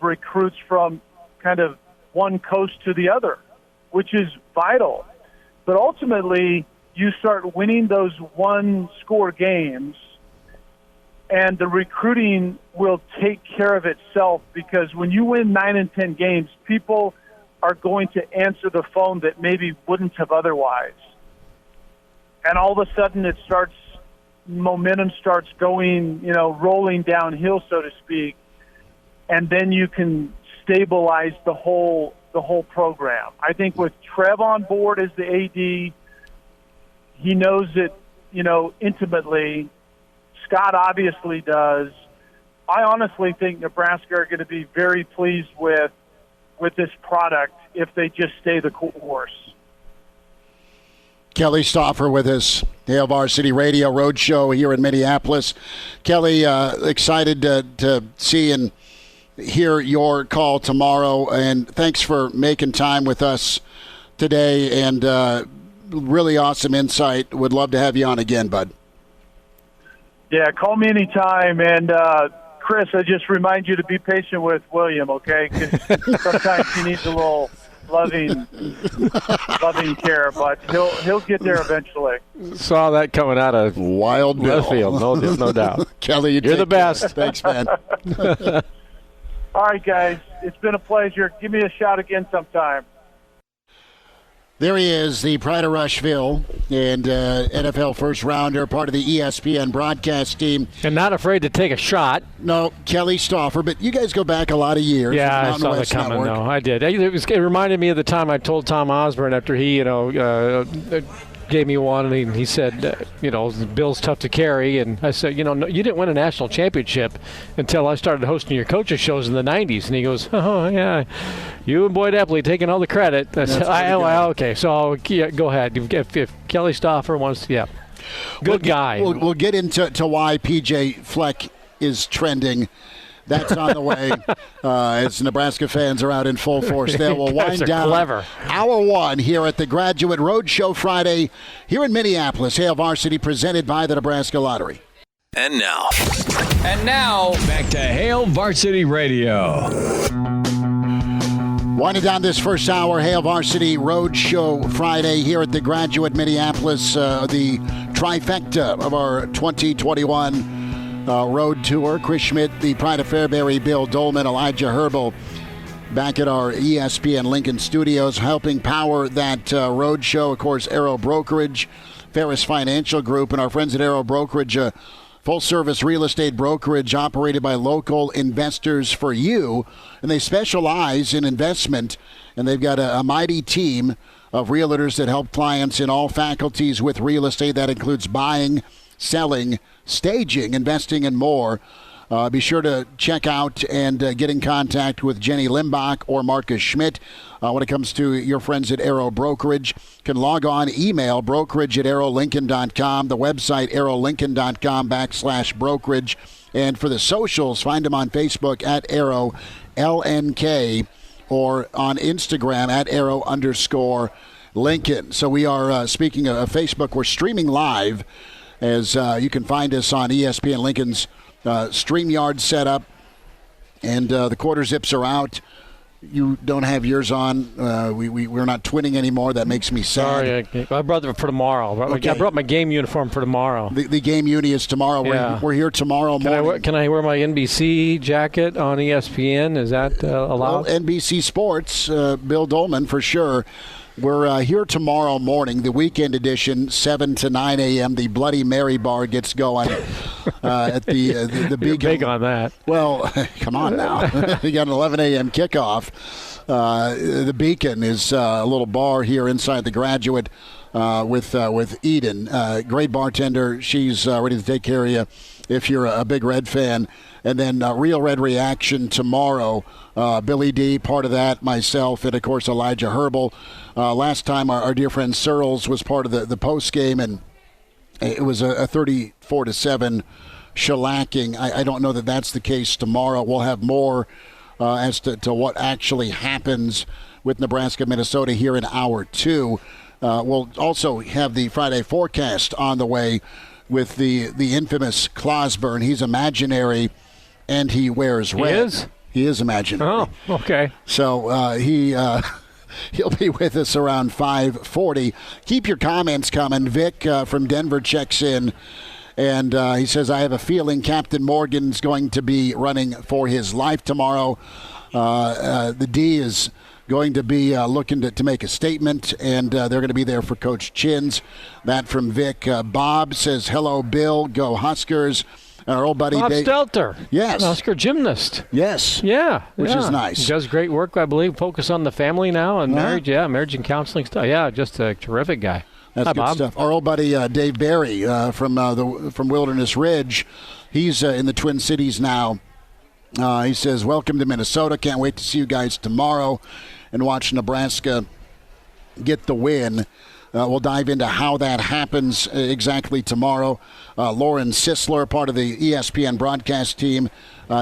recruits from kind of one coast to the other, which is vital. But ultimately, you start winning those one-score games, and the recruiting will take care of itself, because when you win 9 and 10 games, people are going to answer the phone that maybe wouldn't have otherwise. And all of a sudden momentum starts going, rolling downhill, so to speak, and then you can stabilize the whole program. I think with Trev on board as the AD, he knows it, intimately. Scott obviously does. I honestly think Nebraska are going to be very pleased with this product if they just stay the course. Kelly Stouffer with us, Hail Varsity Radio Roadshow here in Minneapolis. Kelly, excited to see and hear your call tomorrow, and thanks for making time with us today, and really awesome insight. Would love to have you on again, bud. Yeah, call me anytime, and Chris, I just remind you to be patient with William, okay? Because sometimes he needs a little loving care, but he'll get there eventually. Saw that coming out of Wild left field, no doubt. Kelly, you're the best. Thanks, man. All right, guys, it's been a pleasure. Give me a shout again sometime. There he is, the Pride of Rushville and NFL first-rounder, part of the ESPN broadcast team. And not afraid to take a shot. No, Kelly Stouffer, but you guys go back a lot of years. Yeah, I saw that coming, though. I did. It reminded me of the time I told Tom Osborne after he, gave me one, and he said, Bill's tough to carry. And I said, no, you didn't win a national championship until I started hosting your coaches shows in the 90s. And he goes, oh, yeah, you and Boyd Epley taking all the credit. I said, okay, so go ahead. If Kelly Stouffer wants to, Good guy. We'll get into why P.J. Fleck is trending. That's on the way as Nebraska fans are out in full force there. We'll wind down Hour 1 here at the Graduate Roadshow Friday here in Minneapolis. Hail Varsity presented by the Nebraska Lottery. And now, back to Hail Varsity Radio. Winding down this first hour, Hail Varsity Roadshow Friday here at the Graduate Minneapolis, the trifecta of our 2021 road tour. Chris Schmidt, the Pride of Fairbury, Bill Doleman, Elijah Herbal, back at our ESPN Lincoln studios, helping power that road show. Of course, Arrow Brokerage, Ferris Financial Group, and our friends at Arrow Brokerage, full-service real estate brokerage operated by local investors for you. And they specialize in investment, and they've got a mighty team of realtors that help clients in all faculties with real estate. That includes buying, selling, staging, investing, and more. Be sure to check out and get in contact with Jenny Limbach or Marcus Schmidt when it comes to your friends at Arrow Brokerage. You can log on, email brokerage@arrowlincoln.com, the website arrowlincoln.com/brokerage. And for the socials, find them on Facebook at ArrowLNK or on Instagram at Arrow_LNK. Lincoln. So we are, speaking of Facebook, we're streaming live as you can find us on ESPN Lincoln's StreamYard setup. And the quarter zips are out. You don't have yours on. We're not twinning anymore. That makes me sad. Sorry, I brought it for tomorrow. Okay. I brought my game uniform for tomorrow. The game uni is tomorrow. Yeah. We're here tomorrow morning. Can I wear my NBC jacket on ESPN? Is that allowed? Well, NBC Sports, Bill Doleman for sure. We're here tomorrow morning, the weekend edition, 7 to 9 a.m. The Bloody Mary bar gets going at the You're big on that. Well, come on now. You got an 11 a.m. kickoff. The Beacon is a little bar here inside the Graduate with Eden. Great bartender. She's ready to take care of you if you're a big Red fan. And then Real Red Reaction tomorrow. Billy D, part of that, myself, and, of course, Elijah Herbal. Last time, our dear friend Searles was part of the post game, and it was a 34-7 shellacking. I don't know that that's the case tomorrow. We'll have more as to what actually happens with Nebraska-Minnesota here in hour 2. We'll also have the Friday forecast on the way with the infamous Clauseborne. He's imaginary, and he wears red. He is? He is imaginary. Oh, okay. So he'll be with us around 5:40. Keep your comments coming. Vic from Denver checks in, and he says, I have a feeling Captain Morgan's going to be running for his life tomorrow. The D is going to be looking to make a statement, and they're going to be there for Coach Chins. That from Vic. Bob says, hello, Bill. Go Huskers. Our old buddy Bob Dave. Stelter. Yes. An Husker gymnast. Yes. Yeah. Which is nice. He does great work, I believe. Focus on the family now and marriage. Yeah, marriage and counseling stuff. Yeah, just a terrific guy. That's Hi, good Bob. stuff. Our old buddy Dave Barry from Wilderness Ridge. He's in the Twin Cities now. He says, welcome to Minnesota. Can't wait to see you guys tomorrow and watch Nebraska get the win. We'll dive into how that happens exactly tomorrow. Lauren Sisler, part of the ESPN broadcast team,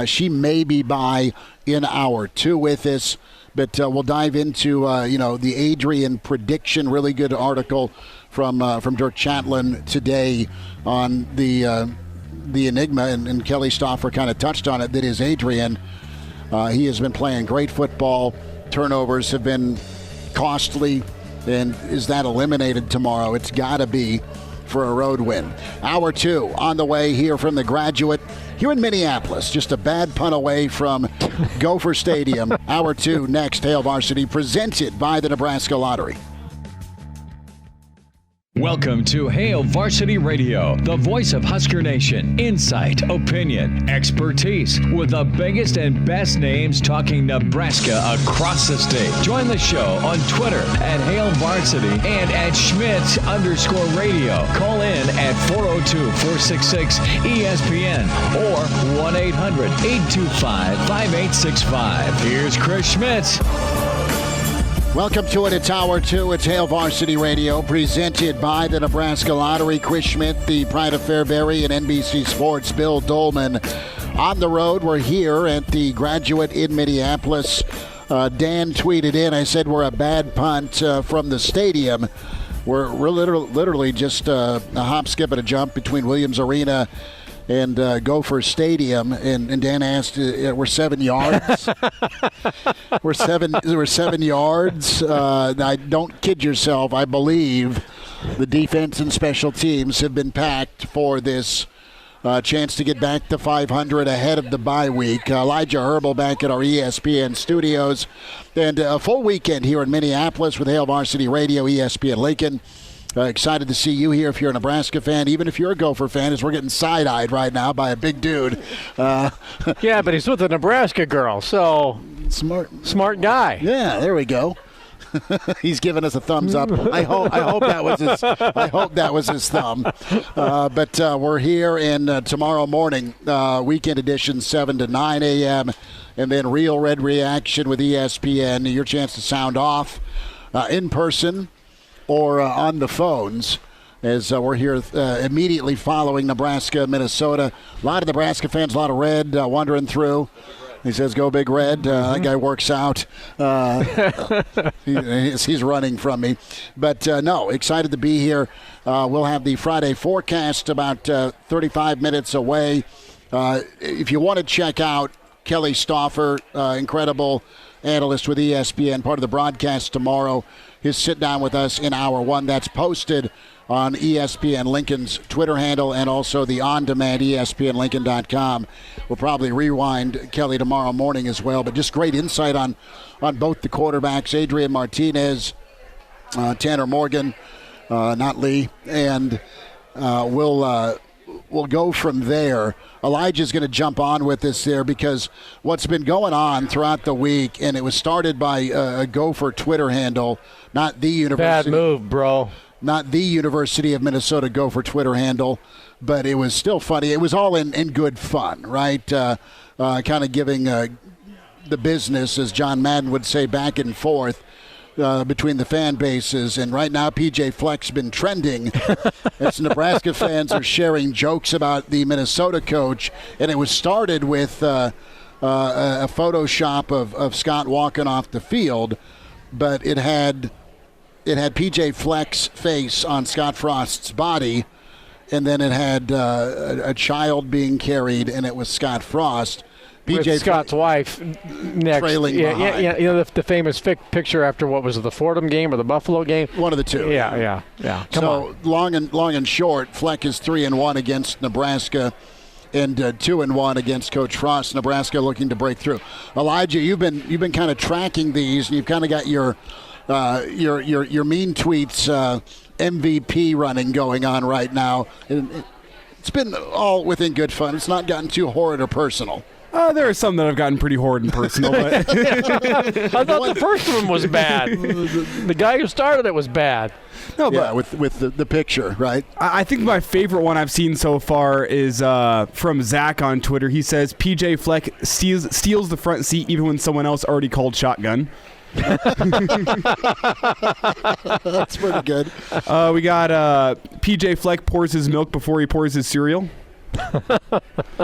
she may be by in hour 2 with us, but we'll dive into the Adrian prediction. Really good article from Dirk Chatlin today on the Enigma, and Kelly Stouffer kind of touched on it. That is Adrian. He has been playing great football. Turnovers have been costly. And is that eliminated tomorrow? It's got to be for a road win. Hour 2 on the way here from the Graduate here in Minneapolis. Just a bad punt away from Gopher Stadium. Hour 2 next. Hail Varsity presented by the Nebraska Lottery. Welcome to Hail Varsity Radio, the voice of Husker Nation. Insight, opinion, expertise, with the biggest and best names talking Nebraska across the state. Join the show on Twitter at Hail Varsity and at Schmidt_radio. Call in at 402-466-ESPN or 1-800-825-5865. Here's Chris Schmidt. Welcome to it. It's Hour 2. It's Hail Varsity Radio, presented by the Nebraska Lottery. Chris Schmidt, the pride of Fairbury, and NBC Sports, Bill Doleman. On the road, we're here at the Graduate in Minneapolis. Dan tweeted in, I said we're a bad punt from the stadium. We're literally just a hop, skip, and a jump between Williams Arena and Gopher Stadium, and Dan asked, "We're 7 yards? we're 7 yards." I don't kid yourself. I believe the defense and special teams have been packed for this chance to get back to 500 ahead of the bye week. Elijah Herbal back at our ESPN studios, and a full weekend here in Minneapolis with Hail Varsity Radio, ESPN Lincoln. Excited to see you here if you're a Nebraska fan, even if you're a Gopher fan, as we're getting side-eyed right now by a big dude. Yeah, but he's with a Nebraska girl, so smart guy. Yeah, there we go. He's giving us a thumbs up. I hope that was his thumb. But we're here in tomorrow morning, weekend edition, 7 to 9 a.m., and then Real Red Reaction with ESPN. Your chance to sound off in person or on the phones, as we're here immediately following Nebraska-Minnesota. A lot of Nebraska fans, a lot of red wandering through. He says, "Go Big Red." That guy works out. He's running from me. But, no, excited to be here. We'll have the Friday forecast about 35 minutes away. If you want to check out Kelly Stouffer, incredible analyst with ESPN, part of the broadcast tomorrow, his sit-down with us in Hour 1. That's posted on ESPN Lincoln's Twitter handle and also the on-demand ESPNLincoln.com. We'll probably rewind Kelly tomorrow morning as well, but just great insight on both the quarterbacks, Adrian Martinez, Tanner Morgan, not Lee, and we'll go from there. Elijah's going to jump on with us there because what's been going on throughout the week, and it was started by a Gopher Twitter handle, not the University. Bad move, bro. Not the University of Minnesota Gopher Twitter handle, but it was still funny. It was all in good fun, right? Kind of giving the business, as John Madden would say, back and forth between the fan bases. And right now, PJ Fleck's been trending as Nebraska fans are sharing jokes about the Minnesota coach. And it was started with a Photoshop of Scott walking off the field, but it had PJ Fleck's face on Scott Frost's body, and then it had a child being carried, and it was Scott Frost. With Scott's wife next. Trailing behind. Yeah, you know the famous picture after what was it, the Fordham game or the Buffalo game? One of the two. Yeah. Come on. Long and short, Fleck is 3-1 against Nebraska and 2-1 against Coach Frost. Nebraska looking to break through. Elijah, you've been kind of tracking these, and you've kind of got your mean tweets MVP running going on right now. It's been all within good fun. It's not gotten too horrid or personal. There are some that have gotten pretty horrid and personal. But I thought the first one was bad. The guy who started it was bad. No, but with the picture, right? I think my favorite one I've seen so far is from Zach on Twitter. He says, PJ Fleck steals the front seat even when someone else already called shotgun. That's pretty good. We got PJ Fleck pours his milk before he pours his cereal.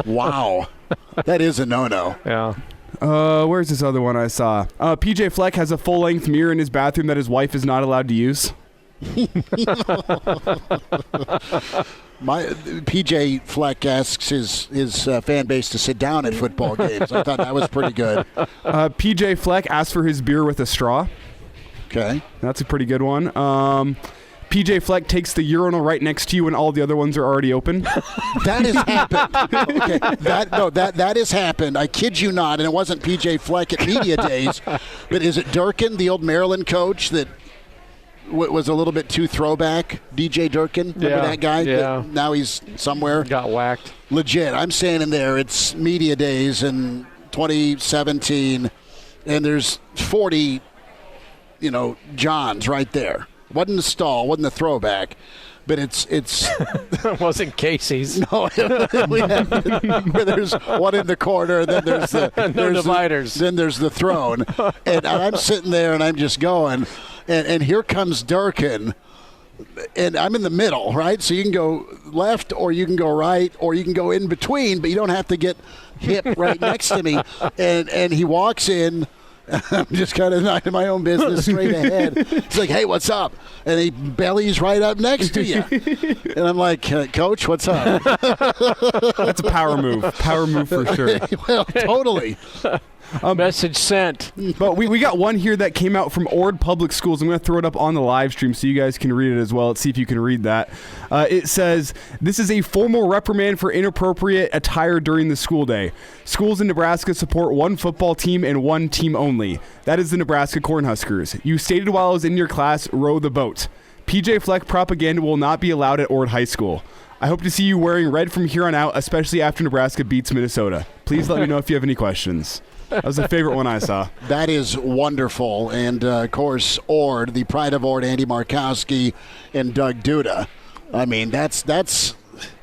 Wow. That is a no-no. Yeah. Where's this other one I saw? PJ Fleck has a full-length mirror in his bathroom that his wife is not allowed to use. My PJ Fleck asks his fan base to sit down at football games. I thought that was pretty good. PJ Fleck asks for his beer with a straw. Okay. That's a pretty good one. PJ Fleck takes the urinal right next to you when all the other ones are already open. That has happened. Okay, that has happened. I kid you not, and it wasn't PJ Fleck at Media Days, but is it Durkin, the old Maryland coach that was a little bit too throwback? DJ Durkin, remember that guy? Yeah. Now he's somewhere. Got whacked. Legit. I'm standing there. It's Media Days in 2017, and there's 40, Johns right there. Wasn't the stall, wasn't the throwback, but it's It wasn't Casey's. No, where there's one in the corner, and then there's the dividers. Then there's the throne, and I'm sitting there and I'm just going, and here comes Durkin, and I'm in the middle, right? So you can go left, or you can go right, or you can go in between, but you don't have to get hip right next to me. And he walks in. I'm just kind of minding my own business straight ahead. It's like, hey, what's up? And he bellies right up next to you. And I'm like, Coach, what's up? That's a power move. Power move for sure. Well, totally. Message sent. But we got one here that came out from Ord Public Schools. I'm going to throw it up on the live stream so you guys can read it as well. Let's see if you can read that. It says, this is a formal reprimand for inappropriate attire during the school day. Schools in Nebraska support one football team and one team only. That is the Nebraska Cornhuskers. You stated while I was in your class, row the boat. PJ Fleck propaganda will not be allowed at Ord High School. I hope to see you wearing red from here on out, especially after Nebraska beats Minnesota. Please let me know if you have any questions. That was the favorite one I saw. That is wonderful. And, of course, Ord, the pride of Ord, Andy Markowski and Doug Duda. I mean, that's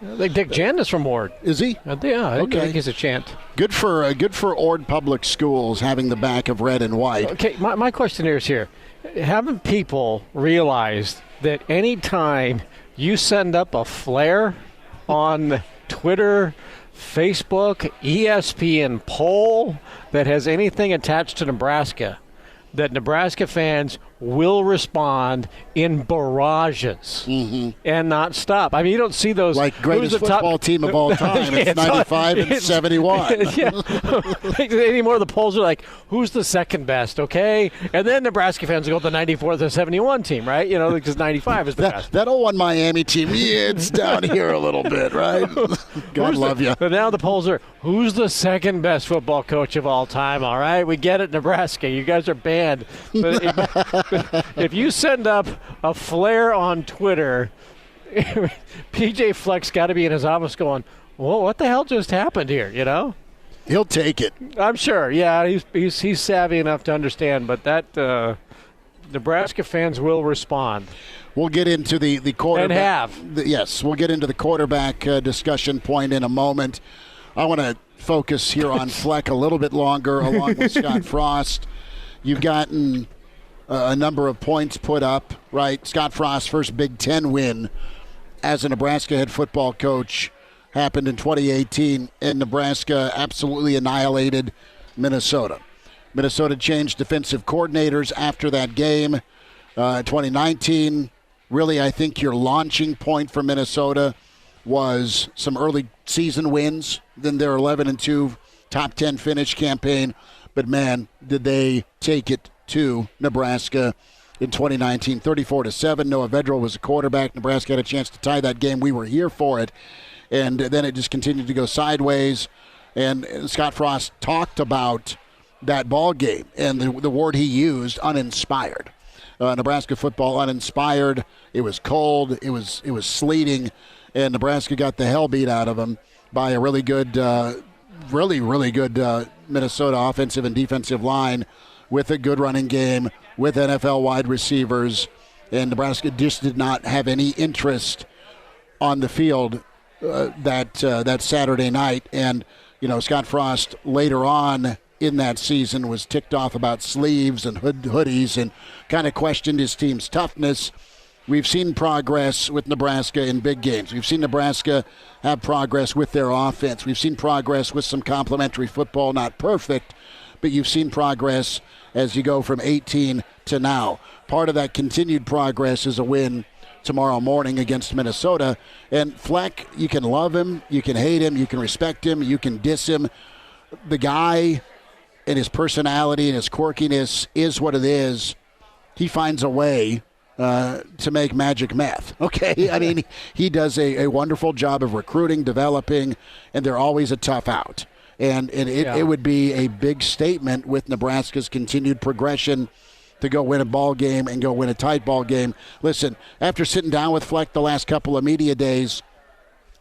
Like Dick Jandis from Ord. Is he? Yeah, I okay. think he's a chant. Good for Ord Public Schools having the back of red and white. Okay, my question is here. Haven't people realized that any time you send up a flare on Twitter, Facebook, ESPN poll that has anything attached to Nebraska, that Nebraska fans will respond in barrages and not stop. I mean, you don't see those like greatest football team of all time. It's 95 and 71. Yeah. Anymore, the polls are like, who's the second best? Okay, and then Nebraska fans go with the 94th or 71 team, right? You know, because 95 is the best. That 01 Miami team, it's down here a little bit, right? God love you. But now the polls are, who's the second best football coach of all time? All right, we get it, Nebraska. You guys are banned. But if you send up a flare on Twitter, PJ Fleck's got to be in his office going, well, what the hell just happened here, you know? He'll take it. I'm sure. Yeah, he's savvy enough to understand, but that Nebraska fans will respond. We'll get into the quarterback. And have. Yes, we'll get into the quarterback discussion point in a moment. I want to focus here on Fleck a little bit longer, along with Scott Frost. You've gotten a number of points put up, right? Scott Frost's first Big Ten win as a Nebraska head football coach happened in 2018, and Nebraska absolutely annihilated Minnesota. Minnesota changed defensive coordinators after that game. 2019, really, I think your launching point for Minnesota was some early season wins, then their 11-2 top 10 finish campaign. But, man, did they take it to Nebraska in 2019, 34-7. Noah Vedral was a quarterback. Nebraska had a chance to tie that game. We were here for it. And then it just continued to go sideways. And Scott Frost talked about that ball game and the word he used, uninspired. Nebraska football uninspired. It was cold. It was sleeting. And Nebraska got the hell beat out of them by a really good really good Minnesota offensive and defensive line with a good running game, with NFL wide receivers, and Nebraska just did not have any interest on the field that Saturday night. And, you know, Scott Frost later on in that season was ticked off about sleeves and hoodies and kind of questioned his team's toughness. We've seen progress with Nebraska in big games. We've seen Nebraska have progress with their offense. We've seen progress with some complementary football, not perfect, but you've seen progress as you go from 18 to now. Part of that continued progress is a win tomorrow morning against Minnesota. And Fleck, you can love him, you can hate him, you can respect him, you can diss him. The guy and his personality and his quirkiness is what it is. He finds a way to make magic math. Okay, I mean, he does a wonderful job of recruiting, developing, and they're always a tough out. And it would be a big statement with Nebraska's continued progression to go win a ball game and go win a tight ball game. Listen, after sitting down with Fleck the last couple of media days,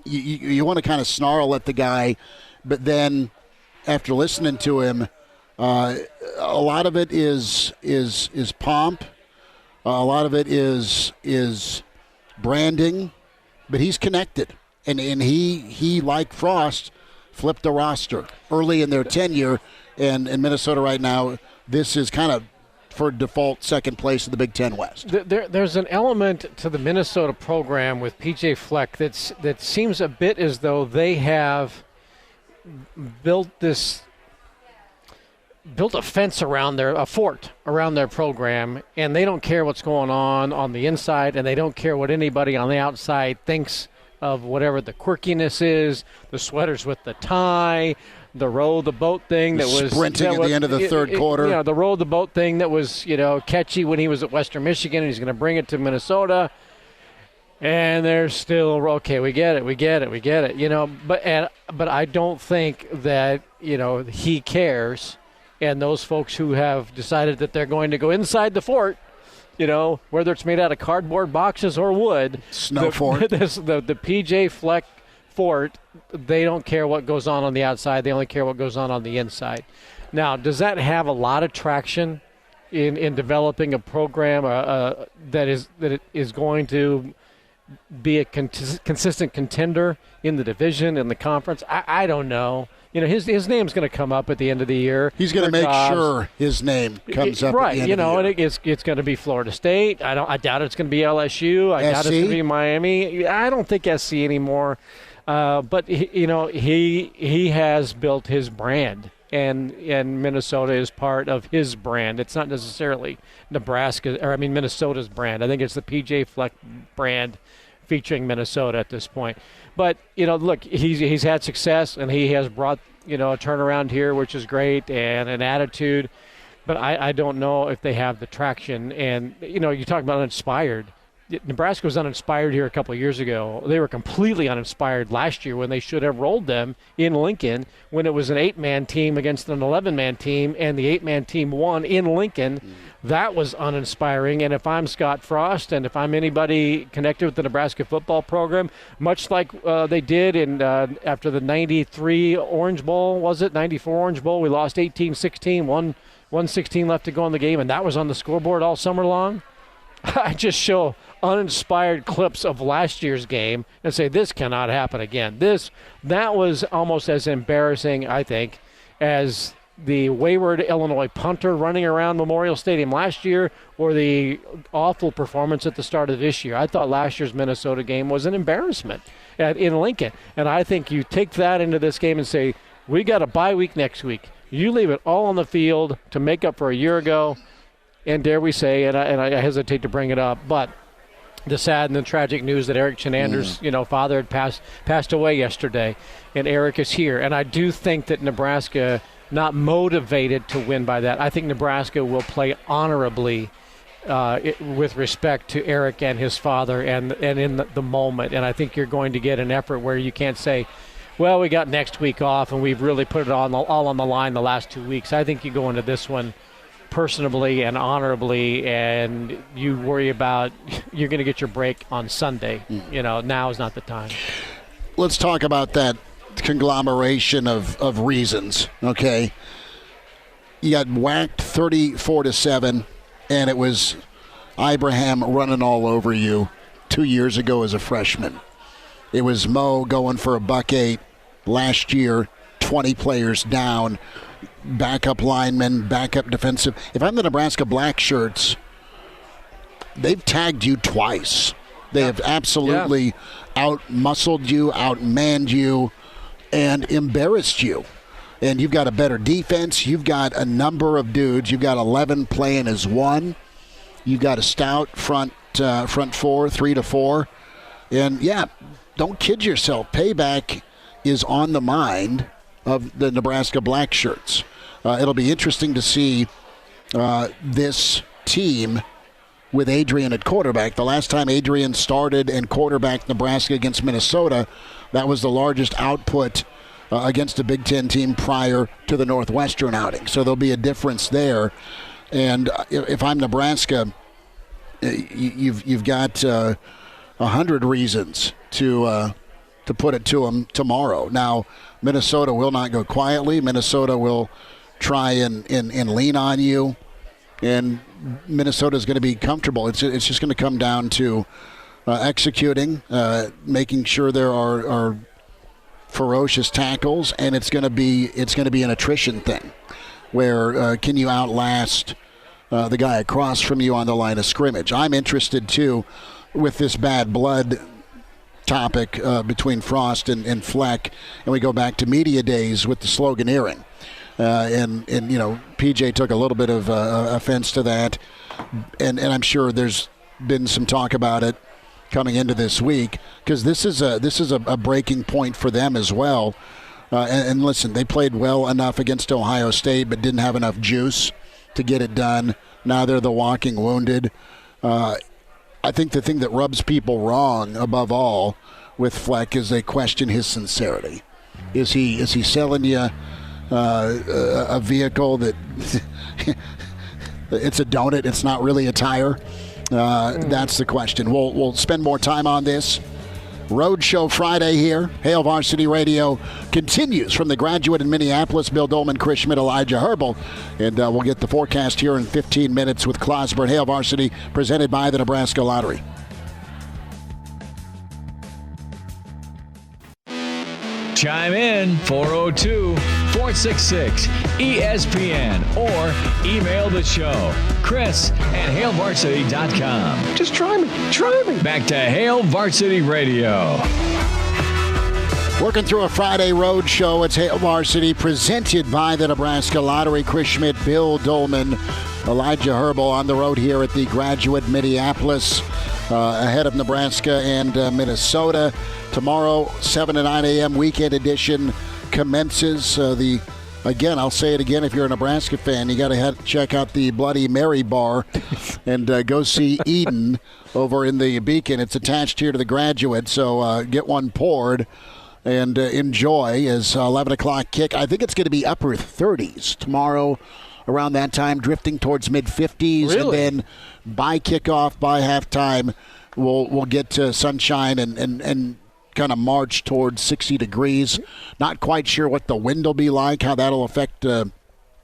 you want to kind of snarl at the guy, but then after listening to him, a lot of it is pomp. A lot of it is branding, but he's connected. And he, like Frost, flipped the roster early in their tenure. And in Minnesota right now, this is kind of for default second place in the Big Ten West. There's an element to the Minnesota program with P.J. Fleck that seems a bit as though they have built a fence around a fort around their program, and they don't care what's going on the inside, and they don't care what anybody on the outside thinks of whatever the quirkiness is, the sweaters with the tie, the row the boat thing that was sprinting at the end of the third quarter. You know, the row the boat thing that was, you know, catchy when he was at Western Michigan, and he's going to bring it to Minnesota. And they're still, okay, we get it. You know, but I don't think that, you know, he cares. And those folks who have decided that they're going to go inside the fort, you know, whether it's made out of cardboard boxes or wood. Fort. The P.J. Fleck fort, they don't care what goes on the outside. They only care what goes on the inside. Now, does that have a lot of traction in developing a program that is going to be a consistent contender in the division, in the conference? I don't know. You know, his name's going to come up at the end of the year. He's going to make sure his name comes up right, at the end you know, of the year. And it's going to be Florida State. I doubt it's going to be LSU. I doubt it's going to be Miami. I don't think SC anymore. But he has built his brand, and Minnesota is part of his brand. It's not necessarily Minnesota's brand. I think it's the PJ Fleck brand featuring Minnesota at this point. But look, he's had success, and he has brought a turnaround here, which is great, and an attitude. But I don't know if they have the traction. And you talk about uninspired. Nebraska was uninspired here a couple of years ago. They were completely uninspired last year when they should have rolled them in Lincoln when it was an 8-man team against an 11-man team, and the 8-man team won in Lincoln. That was uninspiring. And if I'm Scott Frost, and if I'm anybody connected with the Nebraska football program, much like they did in after the 93 Orange Bowl, was it? 94 Orange Bowl, we lost 18-16, 1:16 left to go in the game, and that was on the scoreboard all summer long. I just show uninspired clips of last year's game and say this cannot happen again. That was almost as embarrassing, I think, as the wayward Illinois punter running around Memorial Stadium last year or the awful performance at the start of this year. I thought last year's Minnesota game was an embarrassment in Lincoln. And I think you take that into this game and say, we got a bye week next week. You leave it all on the field to make up for a year ago. And dare we say, and I hesitate to bring it up, but the sad and the tragic news that Eric Chenander's father had passed away yesterday, and Eric is here. And I do think that Nebraska, not motivated to win by that, I think Nebraska will play honorably with respect to Eric and his father and in the moment. And I think you're going to get an effort where you can't say, well, we got next week off and we've really put it all on the line the last 2 weeks. I think you go into this one personably and honorably, and you worry about you're going to get your break on Sunday. Now is not the time. Let's talk about that conglomeration of reasons, okay? You got whacked 34-7, and it was Ibrahim running all over you 2 years ago as a freshman. It was Mo going for $108 last year, 20 players down, backup linemen, backup defensive. If I'm the Nebraska Black Shirts, they've tagged you twice. They have absolutely out-muscled you, outmanned you, and embarrassed you. And you've got a better defense. You've got a number of dudes. You've got 11 playing as one. You've got a stout front four, 3-4. And, don't kid yourself. Payback is on the mind of the Nebraska Black Shirts. It'll be interesting to see this team with Adrian at quarterback. The last time Adrian started and quarterbacked Nebraska against Minnesota, that was the largest output against a Big Ten team prior to the Northwestern outing. So there'll be a difference there. And if I'm Nebraska, you've got 100 reasons to put it to them tomorrow. Now, Minnesota will not go quietly. Minnesota will try and lean on you, and Minnesota is going to be comfortable. It's just going to come down to executing, making sure there are ferocious tackles, and it's going to be an attrition thing, where can you outlast the guy across from you on the line of scrimmage. I'm interested too with this bad blood topic between Frost and Fleck, and we go back to media days with the sloganeering. And PJ took a little bit of offense to that, and I'm sure there's been some talk about it coming into this week, because this is a breaking point for them as well. And listen, they played well enough against Ohio State, but didn't have enough juice to get it done. Now they're the walking wounded. I think the thing that rubs people wrong above all with Fleck is they question his sincerity. Is he selling you a vehicle that it's a donut, it's not really a tire? That's the question. We'll spend more time on this. Roadshow Friday here. Hail Varsity Radio continues from the Graduate in Minneapolis. Bill Doleman, Chris Schmidt, Elijah Herbal. And we'll get the forecast here in 15 minutes with Clauseborne. Hail Varsity, presented by the Nebraska Lottery. Chime in 402-466-ESPN or email the show, Chris@HailVarsity.com. Just try me. Back to Hail Varsity Radio. Working through a Friday road show. It's Hail Varsity presented by the Nebraska Lottery. Chris Schmidt, Bill Doleman, Elijah Herbal on the road here at the Graduate Minneapolis ahead of Nebraska and Minnesota. Tomorrow, 7 to 9 a.m. weekend edition commences. Again, I'll say it again, if you're a Nebraska fan, you got to check out the Bloody Mary bar and go see Eden over in the Beacon. It's attached here to the Graduate, so get one poured and enjoy as 11 o'clock kick. I think it's going to be upper 30s tomorrow around that time, drifting towards mid-50s. Really? And then by kickoff, by halftime, we'll get to sunshine and kind of march towards 60 degrees. Not quite sure what the wind will be like, how that'll affect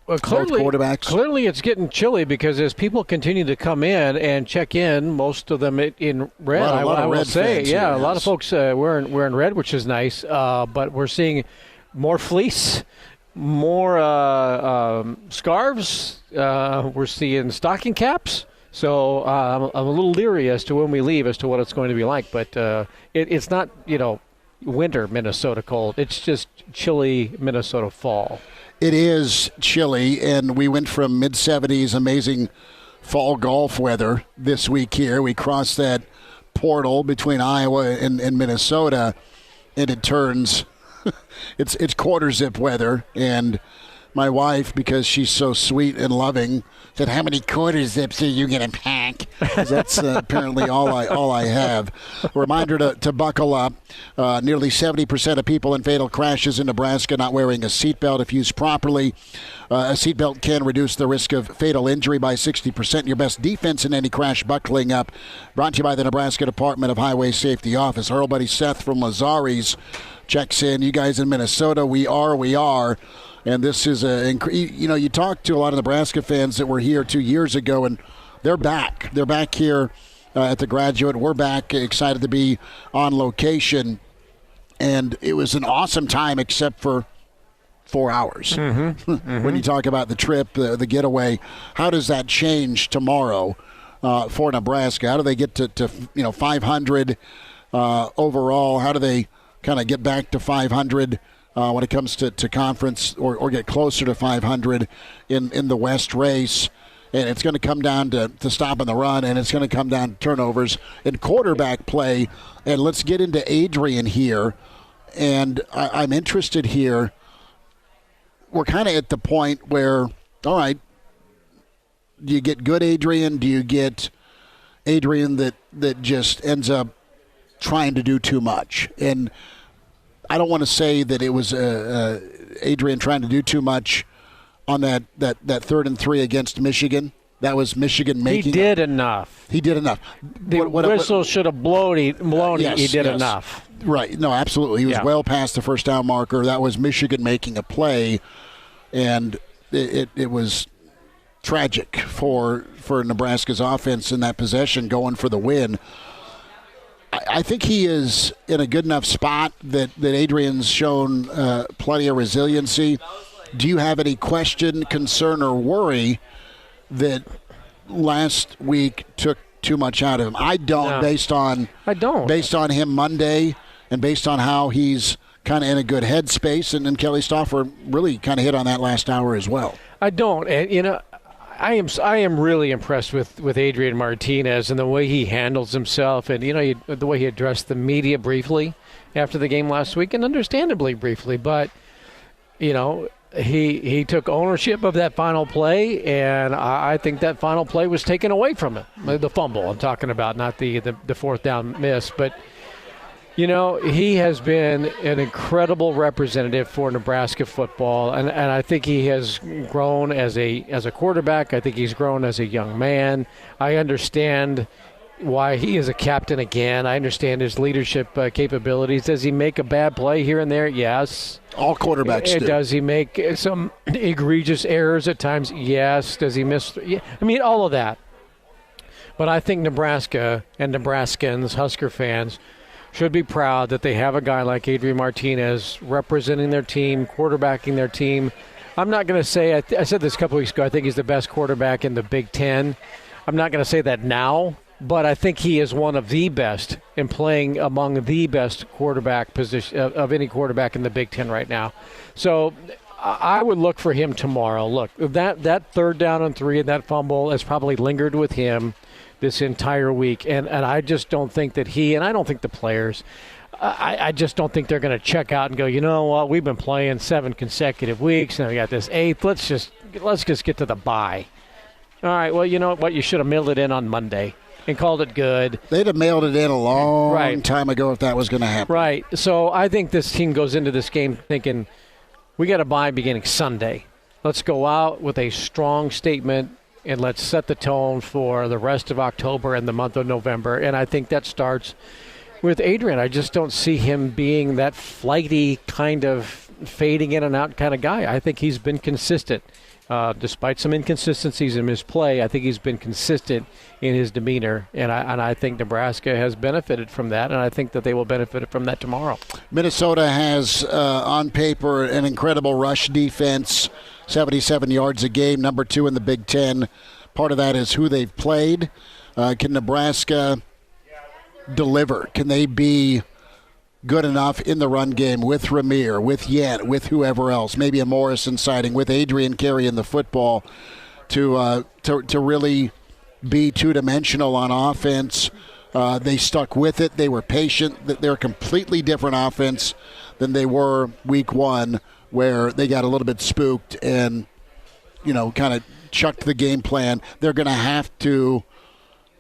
both quarterbacks. Clearly it's getting chilly because as people continue to come in and check in, most of them in red, a lot I of will red say. fans Yeah, here, a lot yes. of folks wearing red, which is nice. But we're seeing more fleece, more scarves. We're seeing stocking caps. So I'm a little leery as to when we leave as to what it's going to be like. But it's not, winter Minnesota cold. It's just chilly Minnesota fall. It is chilly, and we went from mid-70s, amazing fall golf weather this week here. We crossed that portal between Iowa and Minnesota, and it turns it's quarter zip weather. And my wife, because she's so sweet and loving, said, "How many quarter zips are you going to pack?" 'Cause that's apparently all I have. A reminder to buckle up. Nearly 70% of people in fatal crashes in Nebraska not wearing a seatbelt if used properly. A seatbelt can reduce the risk of fatal injury by 60%. Your best defense in any crash, buckling up. Brought to you by the Nebraska Department of Highway Safety Office. Our old buddy Seth from Lazari's checks in. You guys in Minnesota, we are. And this is you talk to a lot of Nebraska fans that were here 2 years ago, and they're back. They're back here at the Graduate. We're back, excited to be on location. And it was an awesome time except for 4 hours. Mm-hmm. When you talk about the trip, the getaway, how does that change tomorrow for Nebraska? How do they get to 500 overall? How do they kind of get back to 500 when it comes to conference or get closer to 500 in the West race? And it's going to come down to stopping the run, and it's going to come down to turnovers and quarterback play. And let's get into Adrian here. And I'm interested here. We're kind of at the point where, all right, do you get good Adrian? Do you get Adrian that just ends up trying to do too much? And I don't want to say that it was Adrian trying to do too much on that 3rd and 3 against Michigan. That was Michigan making. He did enough. The whistle should have blown. Yes, he did enough. Right. No, absolutely. He was well past the first down marker. That was Michigan making a play, and it was tragic for Nebraska's offense in that possession going for the win. I think he is in a good enough spot that Adrian's shown plenty of resiliency. Do you have any question, concern, or worry that last week took too much out of him? I don't, No. based on him Monday and based on how he's kind of in a good headspace, and Kelly Stouffer really kind of hit on that last hour as well. I don't, and I am really impressed with Adrian Martinez and the way he handles himself, and the way he addressed the media briefly after the game last week, and understandably briefly, but he took ownership of that final play, and I think that final play was taken away from him. The fumble I'm talking about, not the 4th down miss, but he has been an incredible representative for Nebraska football, and I think he has grown as a quarterback. I think he's grown as a young man. I understand why he is a captain again. I understand his leadership capabilities. Does he make a bad play here and there? Yes. All quarterbacks do. Does he make some egregious errors at times? Yes. Does he miss? Yeah. I mean, all of that. But I think Nebraska and Nebraskans, Husker fans, should be proud that they have a guy like Adrian Martinez representing their team, quarterbacking their team. I'm not going to say, I said this a couple weeks ago, I think he's the best quarterback in the Big Ten. I'm not going to say that now, but I think he is one of the best in playing among the best quarterback position of any quarterback in the Big Ten right now. So I would look for him tomorrow. Look, that 3rd down and 3 and that fumble has probably lingered with him this entire week, and I just don't think that he, and I don't think the players, I just don't think they're going to check out and go, you know what, we've been playing 7 consecutive weeks, and we got this 8th. Let's just get to the bye. All right, well, you know what, you should have mailed it in on Monday and called it good. They'd have mailed it in a long time ago if that was going to happen. Right. So I think this team goes into this game thinking, we got a bye beginning Sunday. Let's go out with a strong statement, and let's set the tone for the rest of October and the month of November. And I think that starts with Adrian. I just don't see him being that flighty kind of fading in and out kind of guy. I think he's been consistent. Despite some inconsistencies in his play, I think he's been consistent in his demeanor, and I think Nebraska has benefited from that, and I think that they will benefit from that tomorrow. Minnesota has, on paper, an incredible rush defense, 77 yards a game, number 2 in the Big Ten. Part of that is who they've played. Can Nebraska deliver? Can they be good enough in the run game with Ramir, with Yant, with whoever else, maybe a Morrison sighting, with Adrian carrying the football to really be two-dimensional on offense? They stuck with it. They were patient. They're a completely different offense than they were week 1, where they got a little bit spooked and, kind of chucked the game plan. They're going to have to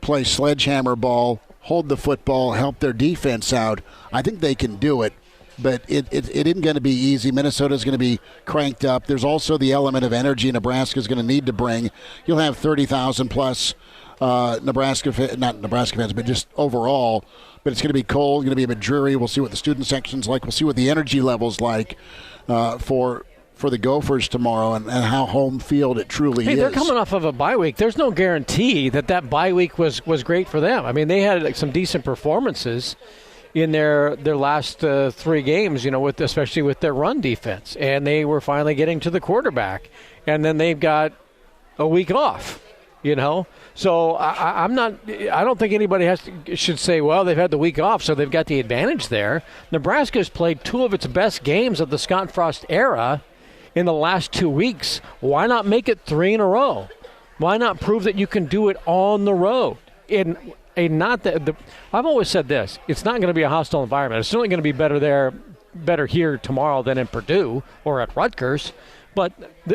play sledgehammer ball, hold the football, help their defense out. I think they can do it, but it isn't going to be easy. Minnesota's going to be cranked up. There's also the element of energy Nebraska's going to need to bring. You'll have 30,000 plus not Nebraska fans, but just overall. But it's going to be cold, going to be a bit dreary. We'll see what the student section's like. We'll see what the energy level's like for the Gophers tomorrow, and how home field it truly is. They're coming off of a bye week. There's no guarantee that bye week was great for them. I mean, they had some decent performances in their last 3 games, especially with their run defense, and they were finally getting to the quarterback, and then they've got a week off. So I don't think anybody should say, well, they've had the week off, so they've got the advantage there. Nebraska has played 2 of its best games of the Scott Frost era in the last 2 weeks. Why not make it 3 in a row? Why not prove that you can do it on the road? I've always said this: it's not going to be a hostile environment. It's certainly going to be better here tomorrow than in Purdue or at Rutgers. But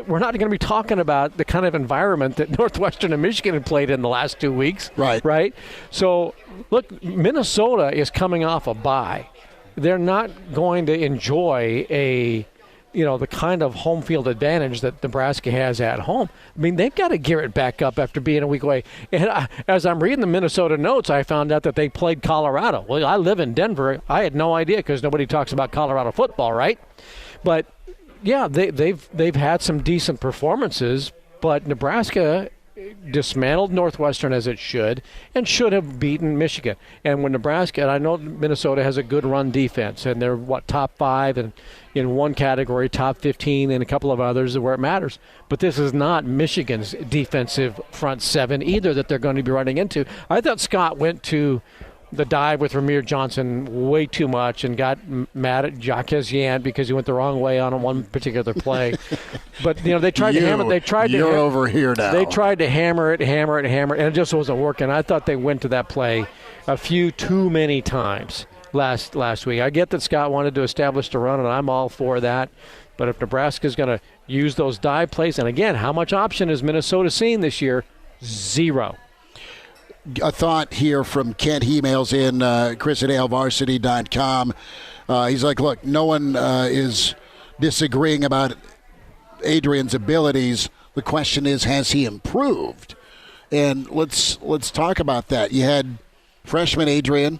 we're not going to be talking about the kind of environment that Northwestern and Michigan have played in the last 2 weeks. Right? So, look, Minnesota is coming off a bye. They're not going to enjoy the kind of home field advantage that Nebraska has at home. I mean, they've got to gear it back up after being a week away. And as I'm reading the Minnesota notes, I found out that they played Colorado. Well, I live in Denver. I had no idea because nobody talks about Colorado football, right? But yeah, they've had some decent performances, but Nebraska dismantled Northwestern as it should, and should have beaten Michigan. And when Nebraska, and I know Minnesota has a good run defense, and they're top 5 and in one category, top 15 in a couple of others where it matters. But this is not Michigan's defensive front 7 either that they're going to be running into. I thought Scott went to the dive with Ramir Johnson way too much and got mad at Jacques Yant because he went the wrong way on one particular play. But they tried to hammer. You're over here now. They tried to hammer it, and it just wasn't working. I thought they went to that play a few too many times last week. I get that Scott wanted to establish the run, and I'm all for that. But if Nebraska's going to use those dive plays, and again, how much option has Minnesota seen this year? 0. A thought here from Kent. He emails in Chris at ALVarsity.com. He's like, look, no one is disagreeing about Adrian's abilities. The question is, has he improved? And let's talk about that. You had freshman Adrian,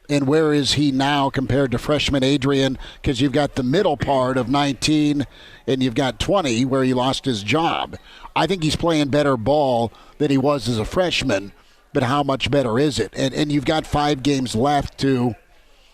and where is he now compared to freshman Adrian? Because you've got the middle part of 19 and you've got 20 where he lost his job. I think he's playing better ball than he was as a freshman. But how much better is it? And you've got 5 games left to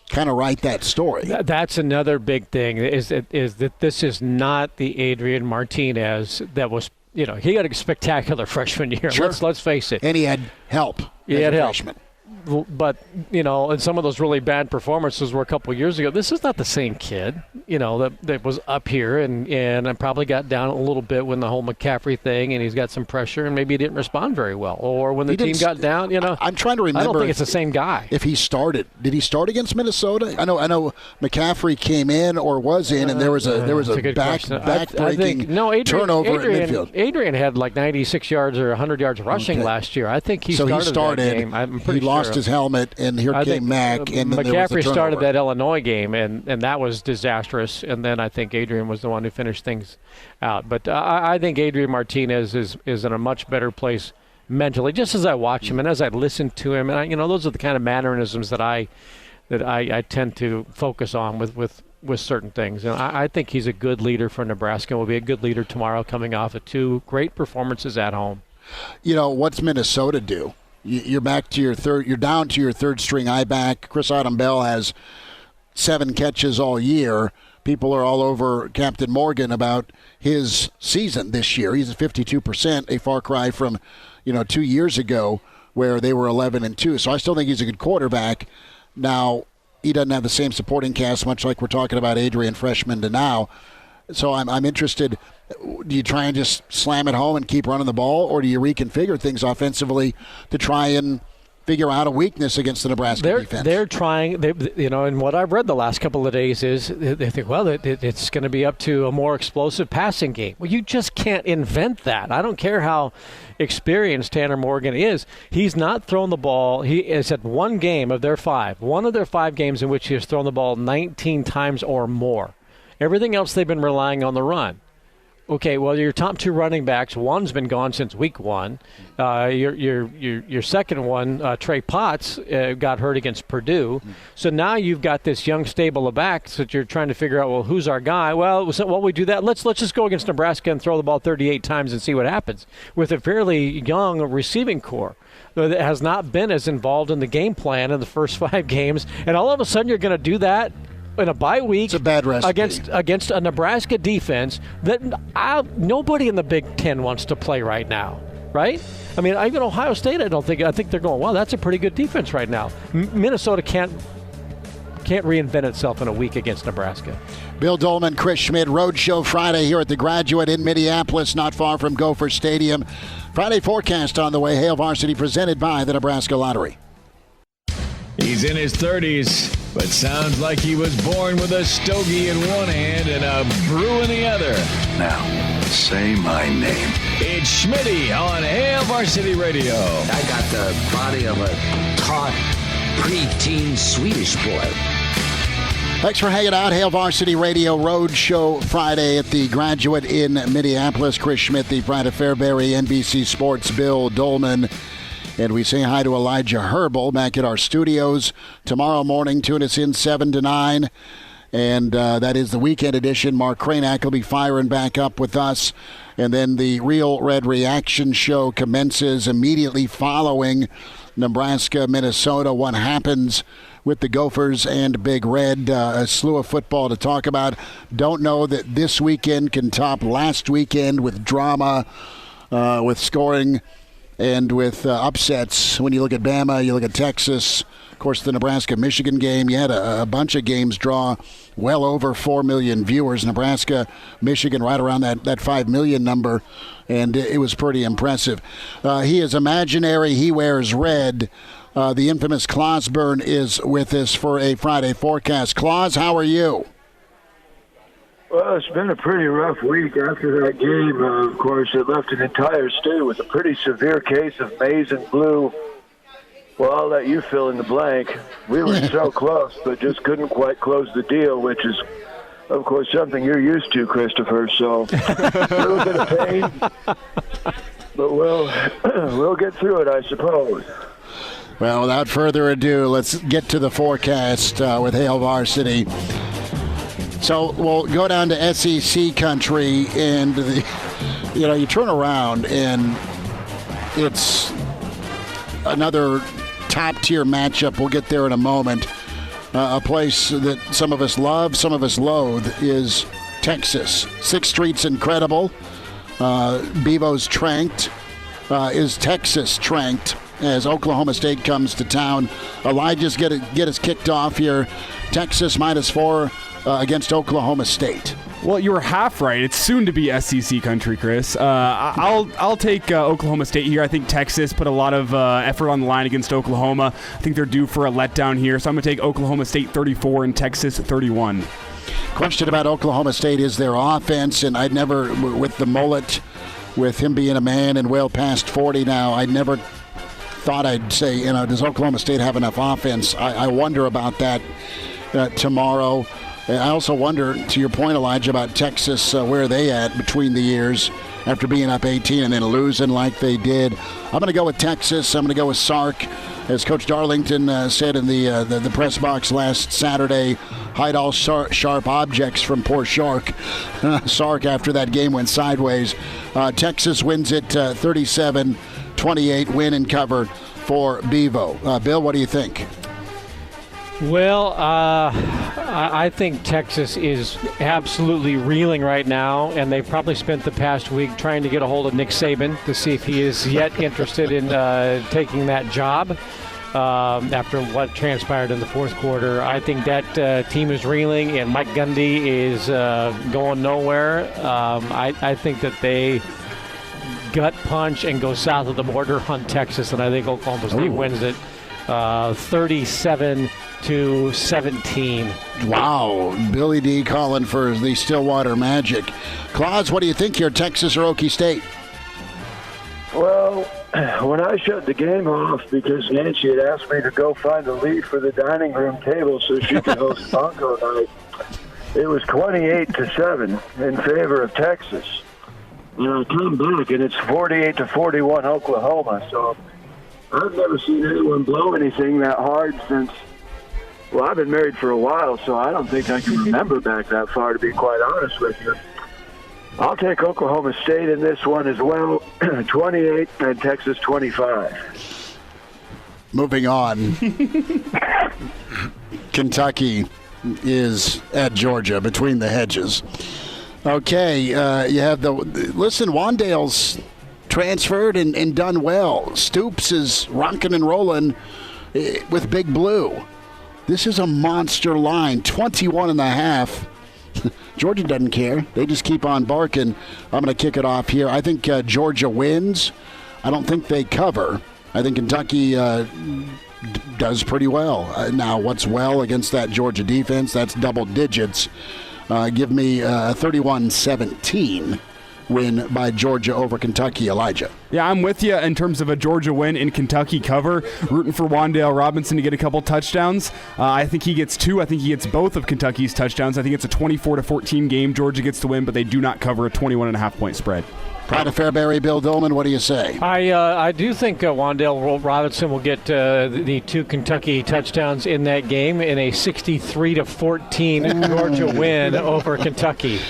kind of write that story. That's another big thing is that this is not the Adrian Martinez that was, he had a spectacular freshman year. Sure. Let's face it. And he had help. Yeah, as it a helped. freshman. But, and some of those really bad performances were a couple of years ago. This is not the same kid, that was up here and I probably got down a little bit when the whole McCaffrey thing, and he's got some pressure, and maybe he didn't respond very well. Or when the team got down, I'm trying to remember. I don't think it's the same guy. If he started, did he start against Minnesota? I know McCaffrey came in or was in, and there was a back-breaking turnover in midfield. Adrian had like 96 yards or 100 yards rushing last year. I think he started that game. I'm pretty he sure. Lost his helmet, and here came Mack. And then McCaffrey started that Illinois game, and that was disastrous. And then I think Adrian was the one who finished things out. But I think Adrian Martinez is in a much better place mentally, just as I watch him and as I listen to him. And those are the kind of mannerisms that I tend to focus on with certain things. And I think he's a good leader for Nebraska. Will be a good leader tomorrow, coming off of 2 great performances at home. What's Minnesota do? You're back to your third. You're down to your third string eye back. Chris Autumn-Bell has 7 catches all year. People are all over Captain Morgan about his season this year. He's at 52%, a far cry from 2 years ago where they were 11-2. So I still think he's a good quarterback. Now he doesn't have the same supporting cast, much like we're talking about Adrian freshman to now. So I'm interested. Do you try and just slam it home and keep running the ball, or do you reconfigure things offensively to try and figure out a weakness against the Nebraska defense? They're trying, and what I've read the last couple of days is they think, well, it's going to be up to a more explosive passing game. Well, you just can't invent that. I don't care how experienced Tanner Morgan is. He's not thrown the ball. He has had one of their 5 games in which he has thrown the ball 19 times or more. Everything else, they've been relying on the run. Okay, well, your top 2 running backs, one's been gone since week 1. Your second one, Trey Potts, got hurt against Purdue. So now you've got this young stable of backs that you're trying to figure out, well, who's our guy? Well, while we do that, let's just go against Nebraska and throw the ball 38 times and see what happens with a fairly young receiving core that has not been as involved in the game plan in the first 5 games. And all of a sudden you're going to do that in a bye week. It's a bad recipe. against a Nebraska defense that nobody in the Big Ten wants to play right now, right? I mean, even Ohio State, I think they're going, wow, that's a pretty good defense right now. Minnesota can't reinvent itself in a week against Nebraska. Bill Doleman, Chris Schmidt, Roadshow Friday here at the Graduate in Minneapolis, not far from Gopher Stadium. Friday forecast on the way. Hail Varsity presented by the Nebraska Lottery. He's in his 30s, but sounds like he was born with a stogie in one hand and a brew in the other. Now, say my name. It's Schmitty on Hail Varsity Radio. I got the body of a taut, preteen Swedish boy. Thanks for hanging out. Hail Varsity Radio Roadshow Friday at the Graduate in Minneapolis. Chris Schmidt, the Pride of Fairbury, NBC Sports, Bill Doleman. And we say hi to Elijah Herbal back at our studios tomorrow morning. Tune us in 7 to 9. And that is the weekend edition. Mark Cranack will be firing back up with us. And then the Real Red Reaction show commences immediately following Nebraska-Minnesota. What happens with the Gophers and Big Red? A slew of football to talk about. Don't know that this weekend can top last weekend with drama, with scoring, and with upsets. When you look at Bama, you look at Texas, of course, the Nebraska-Michigan game. You had a bunch of games draw well over 4 million viewers. Nebraska-Michigan right around that 5 million number, and it was pretty impressive. He is imaginary. He wears red. The infamous Clauseborne is with us for a Friday forecast. Claus, how are you? Well, it's been a pretty rough week after that game. Of course, it left an entire state with a pretty severe case of maize and blue. Well, I'll let you fill in the blank. We were so close, but just couldn't quite close the deal, which is, of course, something you're used to, Christopher. So a little bit of pain, but we'll get through it, I suppose. Well, without further ado, let's get to the forecast with Hail Varsity. So we'll go down to SEC country, and you turn around, and it's another top-tier matchup. We'll get there in a moment. A place that some of us love, some of us loathe, is Texas. 6th Street's incredible. Bevo's tranked. Is Texas tranked? as Oklahoma State comes to town. Elijah's get us kicked off here. Texas -4 against Oklahoma State. Well, you were half right. It's soon to be SEC country, Chris. I'll take Oklahoma State here. I think Texas put a lot of effort on the line against Oklahoma. I think they're due for a letdown here, so I'm going to take Oklahoma State 34 and Texas 31. Question about Oklahoma State is their offense, and I'd never, with the mullet, with him being a man and well past 40 now, I never thought I'd say, does Oklahoma State have enough offense? I wonder about that tomorrow. I also wonder, to your point, Elijah, about Texas, where are they at between the years after being up 18 and then losing like they did. I'm going to go with Texas. I'm going to go with Sark. As Coach Darlington said in the press box last Saturday, hide all sharp objects from poor Shark. Sark, after that game, went sideways. Texas wins it 37-28, win and cover for Bevo. Bill, what do you think? Well, I think Texas is absolutely reeling right now, and they've probably spent the past week trying to get a hold of Nick Saban to see if he is yet interested in taking that job after what transpired in the fourth quarter. I think that team is reeling, and Mike Gundy is going nowhere. I think that they gut punch and go south of the border on Texas, and I think Oklahoma State wins it 37-17. Wow. Billy D calling for the Stillwater Magic. Claus, what do you think here, Texas or Okie State? Well, when I shut the game off because Nancy had asked me to go find a lead for the dining room table so she could host Bronco night, it was 28-7 in favor of Texas. I come back and it's 48-41 Oklahoma. So I've never seen anyone blow anything that hard since. Well, I've been married for a while, so I don't think I can remember back that far, to be quite honest with you. I'll take Oklahoma State in this one as well, 28 and Texas 25. Moving on. Kentucky is at Georgia, between the hedges. Okay, you have listen, Wandale's transferred and done well. Stoops is rocking and rolling with Big Blue. This is a monster line, 21.5. Georgia doesn't care. They just keep on barking. I'm going to kick it off here. I think Georgia wins. I don't think they cover. I think Kentucky does pretty well. Now, what's well against that Georgia defense? That's double digits. Give me a 31-17 win by Georgia over Kentucky. Elijah. Yeah, I'm with you in terms of a Georgia win in Kentucky cover. Rooting for Wandale Robinson to get a couple touchdowns. I think he gets 2. I think he gets both of Kentucky's touchdowns. I think it's a 24-14 game. Georgia gets the win, but they do not cover a 21.5-point spread. Pride of Fairbury, Bill Doleman, what do you say? I do think Wandale Robinson will get the 2 Kentucky touchdowns in that game in a 63-14 Georgia win over Kentucky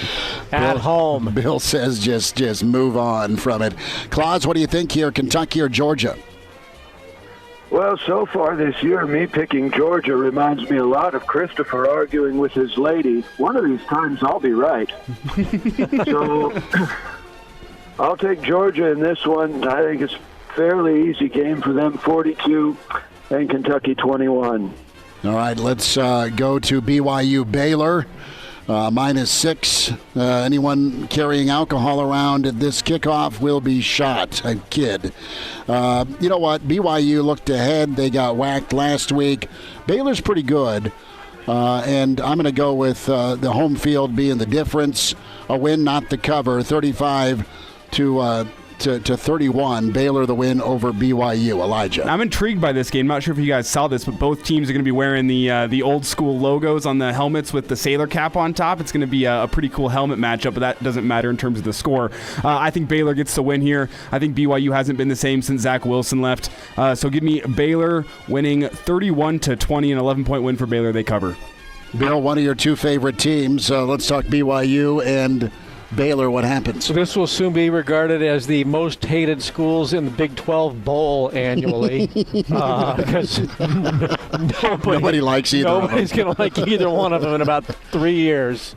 at home. Bill says just move on from it. Claus, what do you think here, Kentucky or Georgia? Well, so far this year, me picking Georgia reminds me a lot of Christopher arguing with his lady. One of these times I'll be right. So I'll take Georgia in this one. I think it's a fairly easy game for them, 42 and Kentucky 21. All right, let's go to BYU Baylor. -6. Anyone carrying alcohol around at this kickoff will be shot. I kid. You know what? BYU looked ahead. They got whacked last week. Baylor's pretty good. And I'm going to go with the home field being the difference. A win, not the cover. 35 to 31. Baylor the win over BYU. Elijah. I'm intrigued by this game. Not sure if you guys saw this, but both teams are going to be wearing the old school logos on the helmets with the sailor cap on top. It's going to be a pretty cool helmet matchup, but that doesn't matter in terms of the score. I think Baylor gets the win here. I think BYU hasn't been the same since Zach Wilson left. So give me Baylor winning 31-20, an 11-point win for Baylor. They cover. Bill, one of your 2 favorite teams. Let's talk BYU and Baylor. What happens? So this will soon be regarded as the most hated schools in the Big 12 Bowl annually, because nobody likes either. Nobody's going to like either one of them in about 3 years.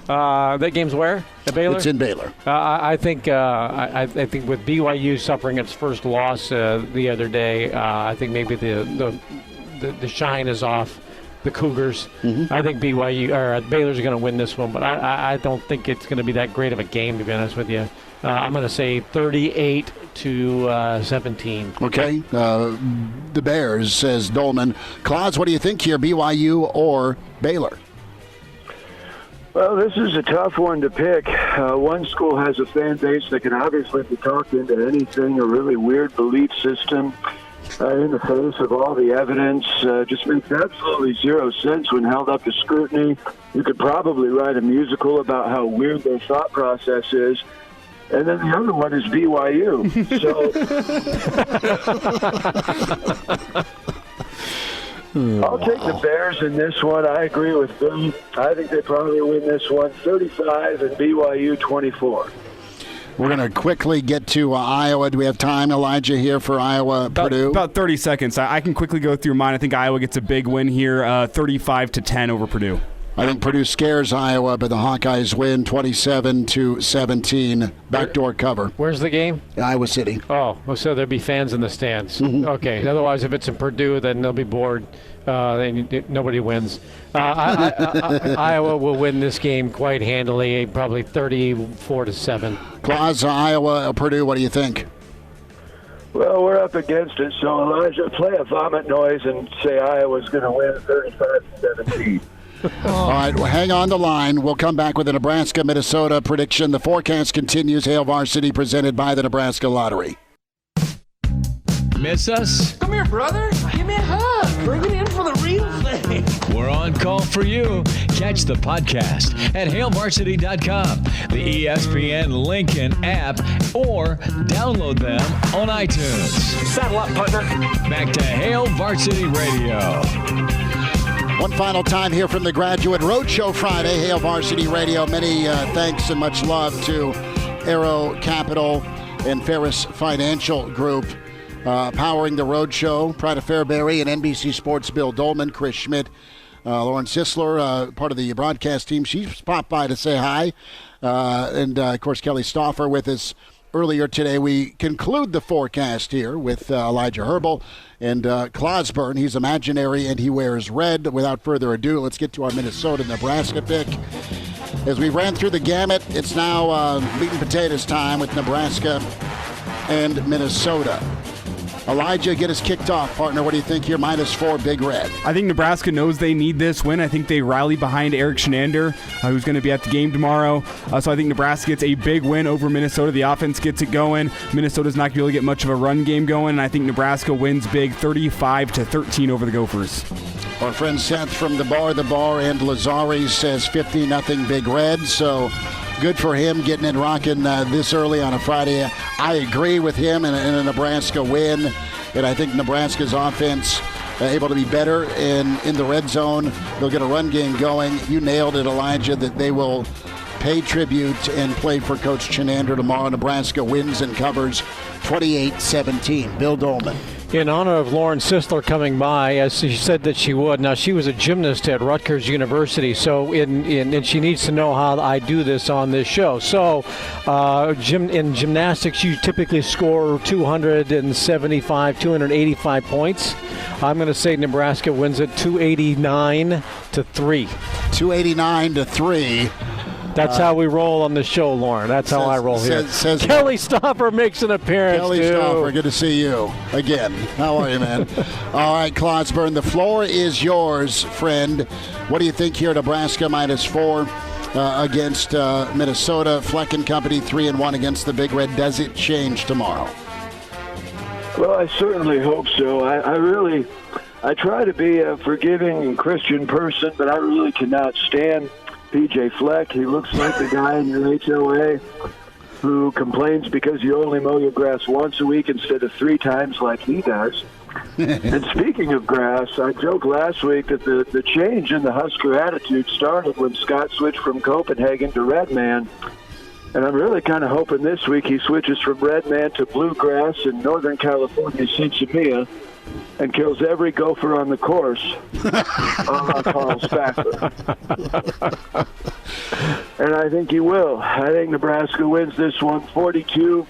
That game's where? At Baylor? It's in Baylor. I think with BYU suffering its first loss the other day, I think maybe the shine is off the Cougars. I think Baylor's going to win this one, but I don't think it's going to be that great of a game, to be honest with you. I'm going to say 38-17. Okay. The Bears, says Doleman. Claus, what do you think here, BYU or Baylor? Well, this is a tough one to pick. One school has a fan base that can obviously be talked into anything, a really weird belief system in the face of all the evidence. Just makes absolutely zero sense when held up to scrutiny. You could probably write a musical about how weird their thought process is. And then the other one is BYU. I'll take the Bears in this one. I agree with them. I think they probably win this one 35 and BYU 24. We're going to quickly get to Iowa. Do we have time, Elijah, here for Iowa-Purdue? About 30 seconds. I can quickly go through mine. I think Iowa gets a big win here, 35-10 over Purdue. I think Purdue scares Iowa, but the Hawkeyes win 27-17. Backdoor cover. Where's the game? Iowa City. Oh, so there'll be fans in the stands. Okay. Otherwise, if it's in Purdue, then they'll be bored. Then nobody wins. Iowa will win this game quite handily, probably 34-7. Claus, Iowa, Purdue, what do you think? Well, we're up against it, so Elijah, play a vomit noise and say Iowa's going to win 35-17. All right, well, hang on the line. We'll come back with the Nebraska-Minnesota prediction. The forecast continues. Hail Varsity, presented by the Nebraska Lottery. Miss us? Come here, brother. Give me a hug. Bring it in for the real thing. We're on call for you. Catch the podcast at hailvarsity.com, the ESPN Lincoln app, or download them on iTunes. Saddle up, partner. Back to Hail Varsity Radio. One final time here from the Graduate Roadshow Friday, Hail Varsity Radio. Many thanks and much love to Aero Capital and Ferris Financial Group powering the Roadshow. Pride of Fairbury and NBC Sports' Bill Doleman, Chris Schmidt, Lauren Sisler, part of the broadcast team. She's popped by to say hi. And, of course, Kelly Stouffer with us earlier today. We conclude the forecast here with Elijah Herbal and Clauseborne. He's imaginary and he wears red. Without further ado, let's get to our Minnesota-Nebraska pick. As we ran through the gamut, it's now meat and potatoes time with Nebraska and Minnesota. Elijah, get us kicked off, partner. What do you think here? -4, Big Red. I think Nebraska knows they need this win. I think they rally behind Eric Shenander, who's going to be at the game tomorrow. So I think Nebraska gets a big win over Minnesota. The offense gets it going. Minnesota's not going to be able to get much of a run game going, and I think Nebraska wins big 35-13 over the Gophers. Our friend Seth from the Bar and Lazari says 50-0 Big Red. So good for him getting it rocking this early on a Friday. I agree with him in a Nebraska win, and I think Nebraska's offense able to be better in the red zone. They'll get a run game going. You nailed it, Elijah, that they will pay tribute and play for Coach Shenander tomorrow. Nebraska wins and covers 28-17. Bill Doleman. In honor of Lauren Sisler coming by, as she said that she would. Now, she was a gymnast at Rutgers University, so and she needs to know how I do this on this show. So, in gymnastics, you typically score 275, 285 points. I'm going to say Nebraska wins it 289-3. 289-3. That's how we roll on the show, Lauren. That's how I roll here. Kelly Stouffer makes an appearance, Kelly Stouffer, good to see you again. How are you, man? All right, Clauseborne, the floor is yours, friend. What do you think here? Nebraska -4 against Minnesota. Fleck and Company 3-1 against the Big Red. Does it change tomorrow? Well, I certainly hope so. I try to be a forgiving and Christian person, but I really cannot stand PJ Fleck. He looks like the guy in your HOA who complains because you only mow your grass once a week instead of 3 times like he does. And speaking of grass, I joked last week that the change in the Husker attitude started when Scott switched from Copenhagen to Redman. And I'm really kind of hoping this week he switches from red man to bluegrass in Northern California, Sinsemilla, and kills every gopher on the course, Carl Stouffer. And I think he will. I think Nebraska wins this one 42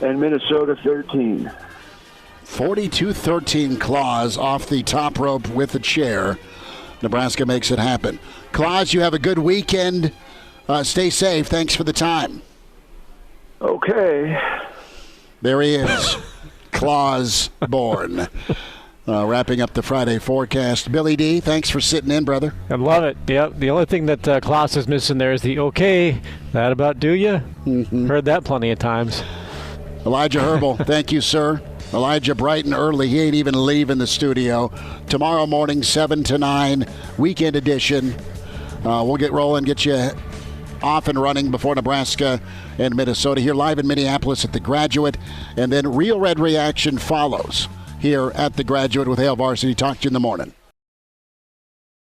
and Minnesota 13. 42-13 Claus off the top rope with the chair. Nebraska makes it happen. Claus, you have a good weekend. Stay safe. Thanks for the time. Okay. There he is, Clauseborne. Wrapping up the Friday forecast. Billy D., thanks for sitting in, brother. I love it. Yep. The only thing that Klaus is missing there is the okay. That about do you? Mm-hmm. Heard that plenty of times. Elijah Herbal, thank you, sir. Elijah bright and early. He ain't even leaving the studio. Tomorrow morning, 7 to 9, weekend edition. We'll get rolling, get you off and running before Nebraska and Minnesota here live in Minneapolis at the Graduate. And then Real Red Reaction follows here at the Graduate with Hail Varsity. Talk to you in the morning.